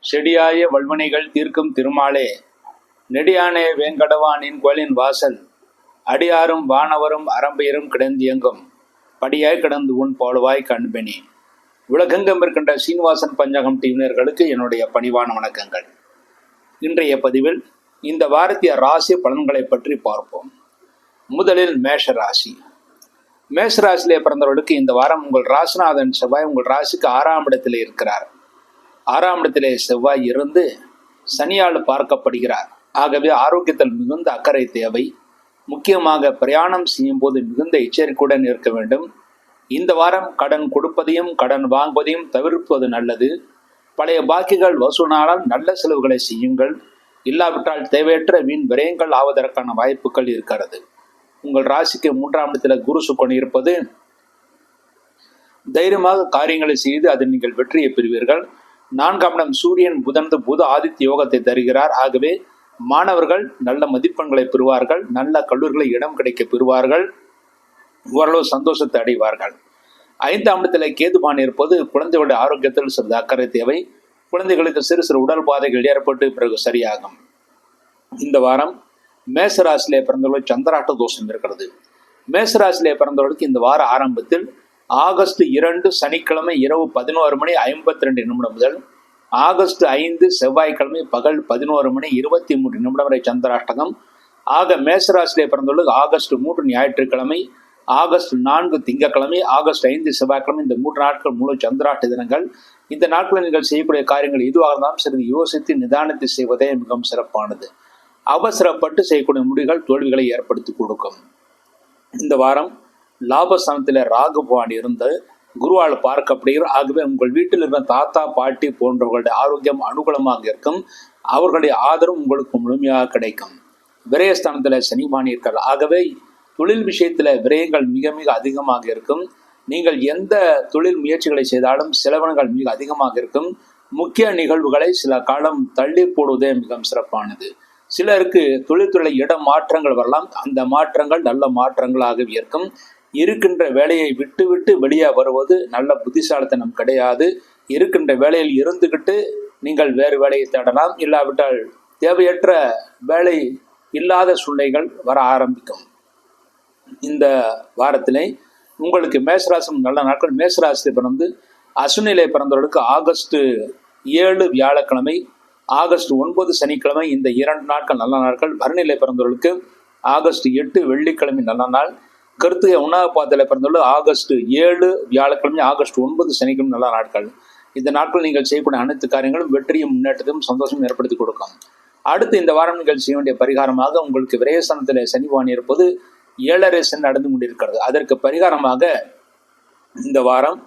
செடியாய வல்வினைகள் தீர்க்கும் திருமாலே, நெடியானே வேங்கடவானின் கோயிலின் வாசல், அடியாரும் வானவரும் அறம்பெயரும் கிடந்தியங்கும் படியாய் கிடந்து உன் போலவாய் கண்பெனி. உலகெங்கும் இருக்கின்ற சீனிவாசன் பஞ்சகம் டிவினர்களுக்கு என்னுடைய பணிவான வணக்கங்கள். இன்றைய பதிவில் இந்த வாரத்திய ராசி பலன்களை பற்றி பார்ப்போம். முதலில் மேஷ ராசி. மேஷ ராசியிலே பிறந்தவர்களுக்கு இந்த வாரம் உங்கள் ராசிநாதன் செவ்வாய் உங்கள் ராசிக்கு 6ஆம் இடத்திலே இருக்கிறார். 6ஆம் இடத்திலே செவ்வாய் இருந்து சனியால் பார்க்கப்படுகிறார். ஆகவே ஆரோக்கியத்தில் மிகுந்த அக்கறை தேவை. முக்கியமாக பிரயாணம் செய்யும் போது மிகுந்த எச்சரிக்கையுடன் இருக்க வேண்டும். இந்த வாரம் கடன் கொடுப்பதையும் கடன் வாங்குவதையும் தவிர்ப்பது நல்லது. பழைய பாக்கிகள் வசூலானால் நல்ல செலவுகளை செய்யுங்கள். இல்லாவிட்டால் தேவையற்ற வீண் விரயங்கள் ஆவதற்கான வாய்ப்புகள் இருக்கிறது. உங்கள் ராசிக்கு 3ஆம் இடத்தில் குரு சுக்கன் இருப்பது தைரியமாக காரியங்களை செய்து அதில் நீங்கள் வெற்றியை பெறுவீர்கள். 4ஆம் இடம் சூரியன் புத ஆதித்ய யோகத்தை தருகிறார். ஆகவே மாணவர்கள் நல்ல மதிப்பெண்களை பெறுவார்கள். நல்ல கல்லூரிகளை இடம் கிடைக்க பெறுவார்கள். ஓரளவு சந்தோஷத்தை அடைவார்கள். 5ஆம் இடத்தில் கேதுபான் இருப்பது குழந்தைகளுடைய ஆரோக்கியத்தில் சிறிது அக்கறை தேவை. குழந்தைகளுக்கு சிறு சிறு உடல் பாதைகள் ஏற்பட்டு பிறகு சரியாகும். இந்த வாரம் மேசராசிலே பிறந்தவர்களுக்கு சந்திராஷ்ட தோஷம் இருக்கிறது. மேசராசிலே பிறந்தவர்களுக்கு இந்த வார ஆரம்பத்தில் ஆகஸ்ட் 2 சனிக்கிழமை இரவு 11:52 முதல் ஆகஸ்ட் 5 செவ்வாய்க்கிழமை பகல் 11:23 வரை சந்திராஷ்டகம். ஆக மேசராசிலே பிறந்தவர்களுக்கு ஆகஸ்ட் 3 ஞாயிற்றுக்கிழமை, ஆகஸ்ட் 4 திங்கட்கிழமை, ஆகஸ்ட் 5 செவ்வாய்க்கிழமை, இந்த 3 நாட்கள் முழு சந்திராஷ்ட தினங்கள். இந்த நாட்களில் நீங்கள் செய்யக்கூடிய காரியங்கள் எதுவாக இருந்தாலும் சிறிது யோசித்து நிதானத்தை செய்வதே மிகவும் சிறப்பானது. அவசரப்பட்டு செய்யக்கூடிய முடிவுகள் தோல்விகளை ஏற்படுத்தி கொடுக்கும். இந்த வாரம் லாபஸ்தானத்தில் ராகு பகவான் இருந்து குருவால் பார்க்கப்படுகிறார். ஆகவே உங்கள் வீட்டில் இருக்கிற தாத்தா பாட்டி போன்றவர்களுடைய ஆரோக்கியம் அனுகூலமாக இருக்கும். அவர்களுடைய ஆதரவு உங்களுக்கு முழுமையாக கிடைக்கும். விரயஸ்தானத்தில் சனிபாணி இருக்கிறார். ஆகவே தொழில் விஷயத்தில் விரயங்கள் மிக மிக அதிகமாக இருக்கும். நீங்கள் எந்த தொழில் முயற்சிகளை செய்தாலும் செலவினங்கள் மிக அதிகமாக இருக்கும். முக்கிய நிகழ்வுகளை சில காலம் தள்ளி போடுவதே மிகவும் சிறப்பானது. சிலருக்கு தொழில்துறை இட மாற்றங்கள் வரலாம். அந்த மாற்றங்கள் நல்ல மாற்றங்களாக இருக்கும். இருக்கின்ற வேலையை விட்டு விட்டு வெளியே வருவது நல்ல புத்திசாலித்தனம் கிடையாது. இருக்கின்ற வேலையில் இருந்துகிட்டு நீங்கள் வேறு வேலையை தேடலாம். இல்லாவிட்டால் தேவையற்ற வேலை இல்லாத சூழ்நிலைகள் வர ஆரம்பிக்கும். இந்த வாரத்திலே உங்களுக்கு மேசராசி நல்ல நாட்கள். மேசராசியில் பிறந்து அசுநிலை பிறந்தவர்களுக்கு ஆகஸ்ட் 7 வியாழக்கிழமை, ஆகஸ்ட் 9 சனிக்கிழமை, இந்த 2 நாட்கள் நல்ல நாட்கள். பரணிலை பிறந்தவர்களுக்கு ஆகஸ்ட் 8 வெள்ளிக்கிழமை நல்ல நாள். கருத்துகை உணவுப்பாத்தில் பிறந்தவர்கள் ஆகஸ்ட் 7 வியாழக்கிழமை, ஆகஸ்ட் 9 சனிக்கிழமை நல்ல நாட்கள். இந்த நாட்கள் நீங்கள் செய்யக்கூடிய அனைத்து காரியங்களும் வெற்றியும் முன்னேற்றத்தையும் சந்தோஷம் ஏற்படுத்தி கொடுக்கும். அடுத்து இந்த வாரம் நீங்கள் செய்ய வேண்டிய பரிகாரமாக உங்களுக்கு விரயஸ்தானத்தில் சனிபான் இருப்பது 7.5 சனி நடந்து கொண்டிருக்கிறது. அதற்கு பரிகாரமாக இந்த வாரம்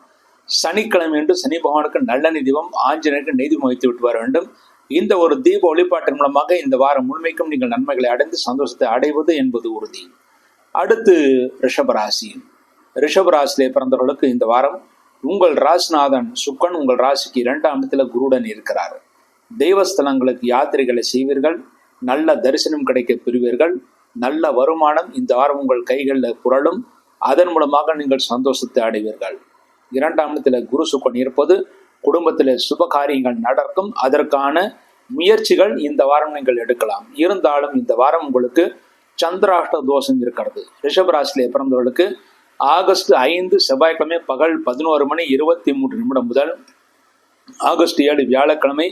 சனிக்கிழமை என்று சனி பகவானுக்கு நல்லெண்ணெய் தீபம், ஆஞ்சநேயருக்கு நெய் தீபம் வைத்து விட்டு வர வேண்டும். இந்த ஒரு தீப வழிபாட்டின் மூலமாக இந்த வாரம் முழுமைக்கும் நீங்கள் நன்மைகளை அடைந்து சந்தோஷத்தை அடைவது என்பது உறுதி. அடுத்து ரிஷபராசி. ரிஷபராசியிலே பிறந்தவர்களுக்கு இந்த வாரம் உங்கள் ராசிநாதன் சுக்கன் உங்கள் ராசிக்கு 2ஆம் இடத்துல குருடன் இருக்கிறார். தெய்வஸ்தலங்களுக்கு யாத்திரைகளை செய்வீர்கள். நல்ல தரிசனம் கிடைக்க பெறுவீர்கள். நல்ல வருமானம் இந்த வாரம் உங்கள் கைகளில் புரளும். அதன் மூலமாக நீங்கள் சந்தோஷத்தை அடைவீர்கள். 2ஆம் இடத்துல குரு சுக்கன் இருப்பது குடும்பத்தில் சுப காரியங்கள் நடக்கும். அதற்கான முயற்சிகள் இந்த வாரம் நீங்கள் எடுக்கலாம். இருந்தாலும் இந்த வாரம் உங்களுக்கு சந்திராஷ்ட தோஷம் இருக்கிறது. ரிஷபராசியிலே பிறந்தவர்களுக்கு ஆகஸ்ட் 5 செவ்வாய்க்கிழமை பகல் 11:23 முதல் ஆகஸ்ட் 7 வியாழக்கிழமை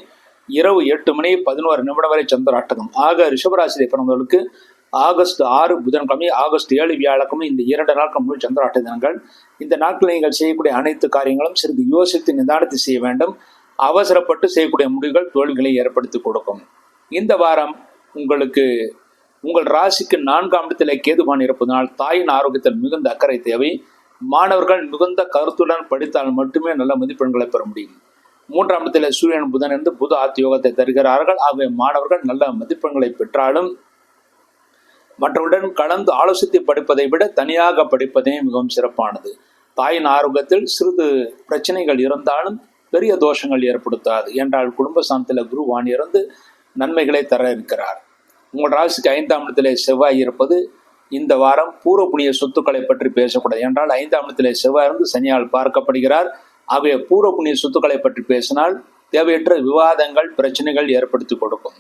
இரவு 8:11 வரை சந்திராஷ்டகம். ஆக ரிஷபராசியிலே பிறந்தவர்களுக்கு ஆகஸ்ட் 6 புதன்கிழமை, ஆகஸ்ட் 7 வியாழக்கிழமை, இந்த 2 நாட்கள் முழு சந்திராஷ்ட தினங்கள். இந்த நாட்களில் நீங்கள் செய்யக்கூடிய அனைத்து காரியங்களும் சிறிது யோசித்து நிதானத்தை செய்ய வேண்டும். அவசரப்பட்டு செய்யக்கூடிய முடிவுகள் தோல்விகளை ஏற்படுத்தி கொடுக்கும். இந்த வாரம் உங்களுக்கு உங்கள் ராசிக்கு 4ஆம் இடத்தில் கேதுபான் இருப்பதனால் தாயின் ஆரோக்கியத்தில் மிகுந்த அக்கறை தேவை. மாணவர்கள் மிகுந்த கருத்துடன் படித்தால் மட்டுமே நல்ல மதிப்பெண்களை பெற முடியும். 3ஆம் இடத்தில் சூரியன் புதன் இருந்து புத ஆதித்ய யோகத்தை தருகிறார்கள். ஆகவே மாணவர்கள் நல்ல மதிப்பெண்களை பெற்றாலும் மற்றவுடன் கலந்து ஆலோசித்து படிப்பதை விட தனியாக படிப்பதே மிகவும் சிறப்பானது. தாயின் ஆரோக்கியத்தில் சிறிது பிரச்சனைகள் இருந்தாலும் பெரிய தோஷங்கள் ஏற்படுத்தாது. என்றால் குடும்பஸ்தானத்தில் குருவான் இருந்து நன்மைகளை தர இருக்கிறார். உங்கள் ராசிக்கு 5ஆம் இடத்திலே செவ்வாய் இருப்பது இந்த வாரம் பூர்வ புண்ணிய சொத்துக்களை பற்றி பேசக்கூடாது. என்றால் 5ஆம் இடத்திலே செவ்வாய் இருந்து சனியால் பார்க்கப்படுகிறார். ஆகவே பூர்வ புண்ணிய சொத்துக்களை பற்றி பேசினால் தேவையற்ற விவாதங்கள் பிரச்சனைகள் ஏற்படுத்தி கொடுக்கும்.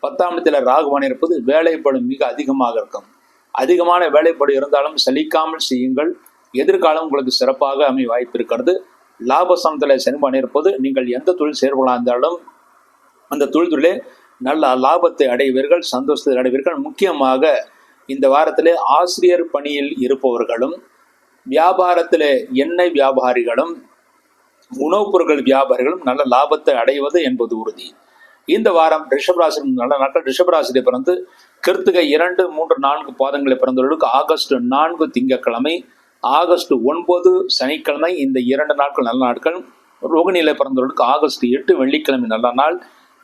10ஆம் இடத்துல ராகுவான் இருப்பது வேலைப்பளு மிக அதிகமாக இருக்கும். அதிகமான வேலைப்பளு இருந்தாலும் சலிக்காமல் செய்யுங்கள். எதிர்காலம் உங்களுக்கு சிறப்பாக அமைய வாய்ப்பு இருக்கிறது. லாபஸ்தானத்தில் சனிபான் இருப்பது நீங்கள் எந்த தொழில் செயல்படலாம் இருந்தாலும் அந்த தொழிலே நல்ல லாபத்தை அடைவீர்கள், சந்தோஷத்தை அடைவீர்கள். முக்கியமாக இந்த வாரத்திலே ஆசிரியர் பணியில் இருப்பவர்களும் வியாபாரத்திலே எண்ணெய் வியாபாரிகளும் உணவுப் பொருட்கள் வியாபாரிகளும் நல்ல லாபத்தை அடைவது என்பது உறுதி. இந்த வாரம் ரிஷபராசி நல்ல நாட்கள். ரிஷபராசியை பிறந்து கிருத்திகை 2, 3, 4 பாதங்களை பிறந்தவர்களுக்கு ஆகஸ்ட் 4 திங்கட்கிழமை, ஆகஸ்ட் 9 சனிக்கிழமை இந்த 2 நாட்கள் நல்ல நாட்கள். ரோகிணியில பிறந்தவர்களுக்கு ஆகஸ்ட் 8 வெள்ளிக்கிழமை நல்ல நாள்.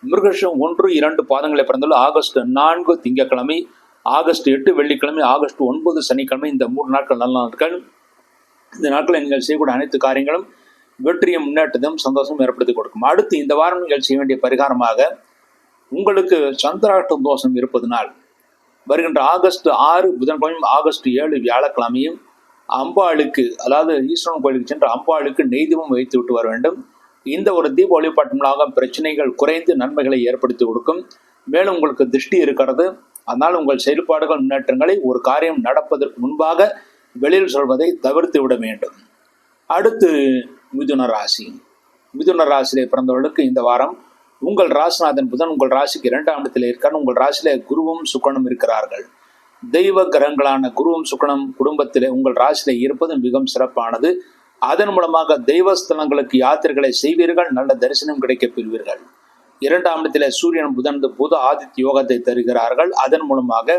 மிருகஷம் 1, 2 பாதங்களை பிறந்தவர்கள் ஆகஸ்ட் 4 திங்கட்கிழமை, ஆகஸ்ட் 8 வெள்ளிக்கிழமை, ஆகஸ்ட் 9 சனிக்கிழமை இந்த 3 நாட்கள் நல்ல நாட்கள். இந்த நாட்களில் நீங்கள் செய்யக்கூடிய அனைத்து காரியங்களும் வெற்றியும் முன்னேற்றத்தையும் சந்தோஷம் ஏற்படுத்தி கொடுக்கும். அடுத்து இந்த வாரம் நீங்கள் செய்ய வேண்டிய பரிகாரமாக உங்களுக்கு சந்திராஷ்டம் தோஷம் இருப்பதனால் வருகின்ற ஆகஸ்ட் 6 புதன்கிழமையும் ஆகஸ்ட் 7 வியாழக்கிழமையும் அம்பாளுக்கு, அதாவது ஈஸ்வரன் கோயிலுக்கு சென்று அம்பாளுக்கு நெய் தீபம் வைத்து விட்டு வர வேண்டும். இந்த ஒரு தீப வழிபாட்டு மூலமாக பிரச்சனைகள் குறைந்து நன்மைகளை ஏற்படுத்தி கொடுக்கும். மேலும் உங்களுக்கு திருஷ்டி இருக்கிறது, அதனால் உங்கள் செயல்பாடுகள் முன்னேற்றங்களை ஒரு காரியம் நடப்பதற்கு முன்பாக வெளியில் சொல்வதை தவிர்த்து விட வேண்டும். அடுத்து மிதுன ராசி. மிதுன ராசியிலே பிறந்தவர்களுக்கு இந்த வாரம் உங்கள் ராசிநாதன் புதன் உங்கள் ராசிக்கு 2ஆம் இடத்தில் இருக்கார். உங்கள் ராசியிலே குருவும் சுக்கிரனும் இருக்கிறார்கள். தெய்வ கிரகங்களான குருவும் சுக்கிரனும் குடும்பத்திலே உங்கள் ராசியிலே இருப்பது மிகவும் சிறப்பானது. அதன் மூலமாக தெய்வஸ்தலங்களுக்கு யாத்திரைகளை செய்வீர்கள், நல்ல தரிசனம் கிடைக்கப் பெறுவீர்கள். 2ஆம் இடத்திலே சூரியன் புத ஆதித்ய யோகத்தை தருகிறார்கள். அதன் மூலமாக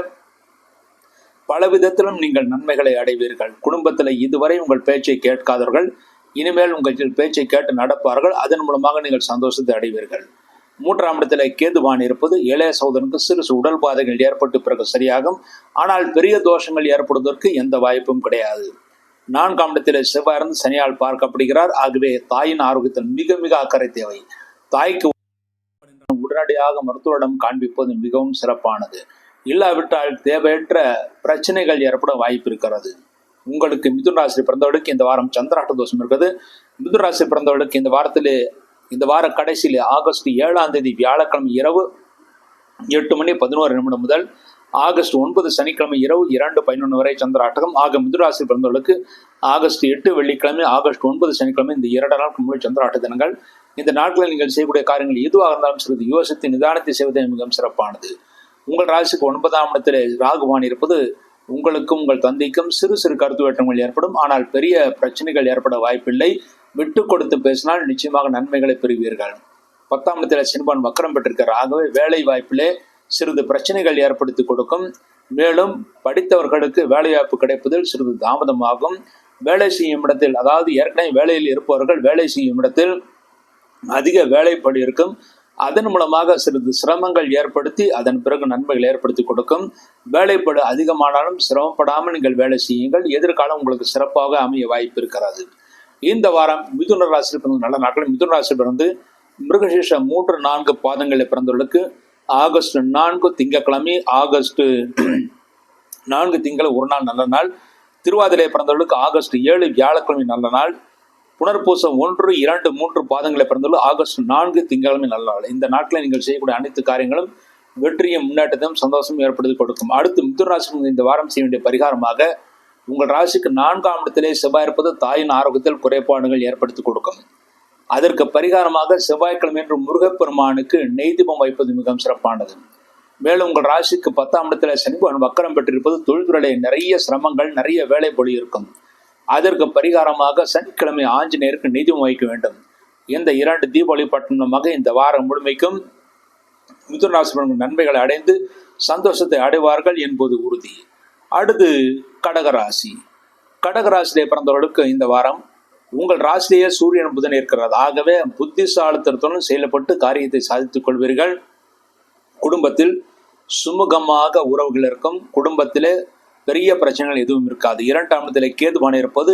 பல விதத்திலும் நீங்கள் நன்மைகளை அடைவீர்கள். குடும்பத்தில் இதுவரை உங்கள் பேச்சை கேட்காதவர்கள் இனிமேல் உங்கள் பேச்சை கேட்டு நடப்பார்கள். அதன் மூலமாக நீங்கள் சந்தோஷத்தை அடைவீர்கள். 3ஆம் இடத்துல கேதுவான் இருப்பது இளைய சகோதரனுக்கு சிறு உடல் பாதைகள் ஏற்பட்டு பிறகு சரியாகும். ஆனால் பெரிய தோஷங்கள் ஏற்படுவதற்கு எந்த வாய்ப்பும் கிடையாது. 4ஆம் இடத்துல செவ்வாய் இருந்து சனியால் பார்க்கப்படுகிறார். ஆகவே தாயின் ஆரோக்கியத்தில் மிக மிக அக்கறை தேவை. தாய்க்கு உடனடியாக மருத்துவரிடம் காண்பிப்பது மிகவும் சிறப்பானது. இல்லாவிட்டால் தேவையற்ற பிரச்சனைகள் ஏற்பட வாய்ப்பு இருக்கிறது. உங்களுக்கு மிதுன ராசி பிறந்தவர்களுக்கு இந்த வாரம் சந்திராஷ்ட தோஷம் இருக்கிறது. மிதுன ராசி பிறந்தவர்களுக்கு இந்த வார கடைசியிலே ஆகஸ்ட் 7ஆம் தேதி வியாழக்கிழமை இரவு 8:11 முதல் ஆகஸ்ட் 9 சனிக்கிழமை இரவு 2:11 வரை சந்திராஷ்டகம். ஆக மிதுன ராசி பிறந்தவர்களுக்கு ஆகஸ்ட் 8 வெள்ளிக்கிழமை, ஆகஸ்ட் 9 சனிக்கிழமை இந்த 2 நாட்கள் முழு சந்திராஷ்ட தினங்கள். இந்த நாட்களில் நீங்கள் செய்யக்கூடிய காரியங்கள் எதுவாக இருந்தாலும் சிறிது யோசித்து நிதானத்தை செய்வதே மிகவும் சிறப்பானது. உங்கள் ராசிக்கு 9ஆம் இடத்திலே ராகுவான் இருப்பது உங்களுக்கும் உங்கள் தந்தைக்கும் சிறு சிறு கருத்து வேற்றங்கள் ஏற்படும். ஆனால் பெரிய பிரச்சனைகள் ஏற்பட வாய்ப்பில்லை. விட்டு கொடுத்து பேசினால் நிச்சயமாக நன்மைகளை பெறுவீர்கள். 10ஆம் இடத்திலே சனிபான் வக்கரம் பெற்றிருக்கிறார். ஆகவே வேலை வாய்ப்பிலே சிறிது பிரச்சனைகள் ஏற்படுத்தி கொடுக்கும். மேலும் படித்தவர்களுக்கு வேலை வாய்ப்பு கிடைப்பதில் சிறிது தாமதமாகும். வேலை செய்யும் இடத்தில், அதாவது ஏற்கனவே வேலையில் இருப்பவர்கள் வேலை செய்யும் இடத்தில் அதிக வேலைப்படி இருக்கும். அதன் மூலமாக சிறிது சிரமங்கள் ஏற்படுத்தி அதன் பிறகு நன்மைகள் ஏற்படுத்தி கொடுக்கும். வேலைப்படு அதிகமானாலும் சிரமப்படாமல் நீங்கள் வேலை செய்யுங்கள். எதிர்காலம் உங்களுக்கு சிறப்பாக அமைய வாய்ப்பு இருக்கிறது. இந்த வாரம் மிதுன ராசியில் பிறந்த நல்ல நாட்கள். மிதுன ராசியில் பிறந்து மிருகசீஷ 3, 4 பாதங்களில் பிறந்தவர்களுக்கு ஆகஸ்ட் 4 திங்கட்கிழமை, ஆகஸ்ட் 4 திங்கள் ஒரு நாள் நல்ல நாள். திருவாதிரை பிறந்தவர்களுக்கு ஆகஸ்ட் 7 வியாழக்கிழமை நல்ல நாள். புனர்பூசம் 1, 2, 3 பாதங்களை பிறந்துள்ள ஆகஸ்ட் 4 திங்கட்கிழமை நல்ல நாள். இந்த நாட்களில் நீங்கள் செய்யக்கூடிய அனைத்து காரியங்களும் வெற்றியும் முன்னேற்றத்தையும் சந்தோஷம் ஏற்படுத்தி கொடுக்கும். அடுத்து மிதுன ராசி இந்த வாரம் செய்ய வேண்டிய பரிகாரமாக உங்கள் ராசிக்கு 4ஆம் இடத்திலே செவ்வாய் இருப்பது தாயின் ஆரோக்கியத்தில் குறைபாடுகள் ஏற்படுத்தி கொடுக்கும். அதற்கு பரிகாரமாக செவ்வாய்க்கிழமை என்று முருகப்பெருமானுக்கு நெய் தீபம் வைப்பது மிகவும் சிறப்பானது. மேலும் உங்கள் ராசிக்கு 10ஆம் இடத்துல சனிபகவான் வக்கரம் பெற்றிருப்பது தொழில்துறையிலே நிறைய சிரமங்கள், நிறைய வேலை பொழி இருக்கும். அதற்கு பரிகாரமாக சனிக்கிழமை ஆஞ்சநேயருக்கு நெய் தீபம் வைக்க வேண்டும். இந்த 2 தீப வழிபாட்டின் மூலமாக இந்த வாரம் முழுமைக்கும் மிதுன ராசி நன்மைகளை அடைந்து சந்தோஷத்தை அடைவார்கள் என்பது உறுதி. அடுத்து கடகராசி. கடகராசியிலே பிறந்தவர்களுக்கு இந்த வாரம் உங்கள் ராசிலேயே சூரியன் புதன் இருக்கிறது. ஆகவே புத்திசாலித்தனத்துடன் செயல்பட்டு காரியத்தை சாதித்துக் கொள்வீர்கள். குடும்பத்தில் சுமூகமாக உறவுகள் இருக்கும். குடும்பத்திலே பெரிய பிரச்சனைகள் எதுவும் இருக்காது. 2ஆம் இடத்திலே கேதுவான் இருப்பது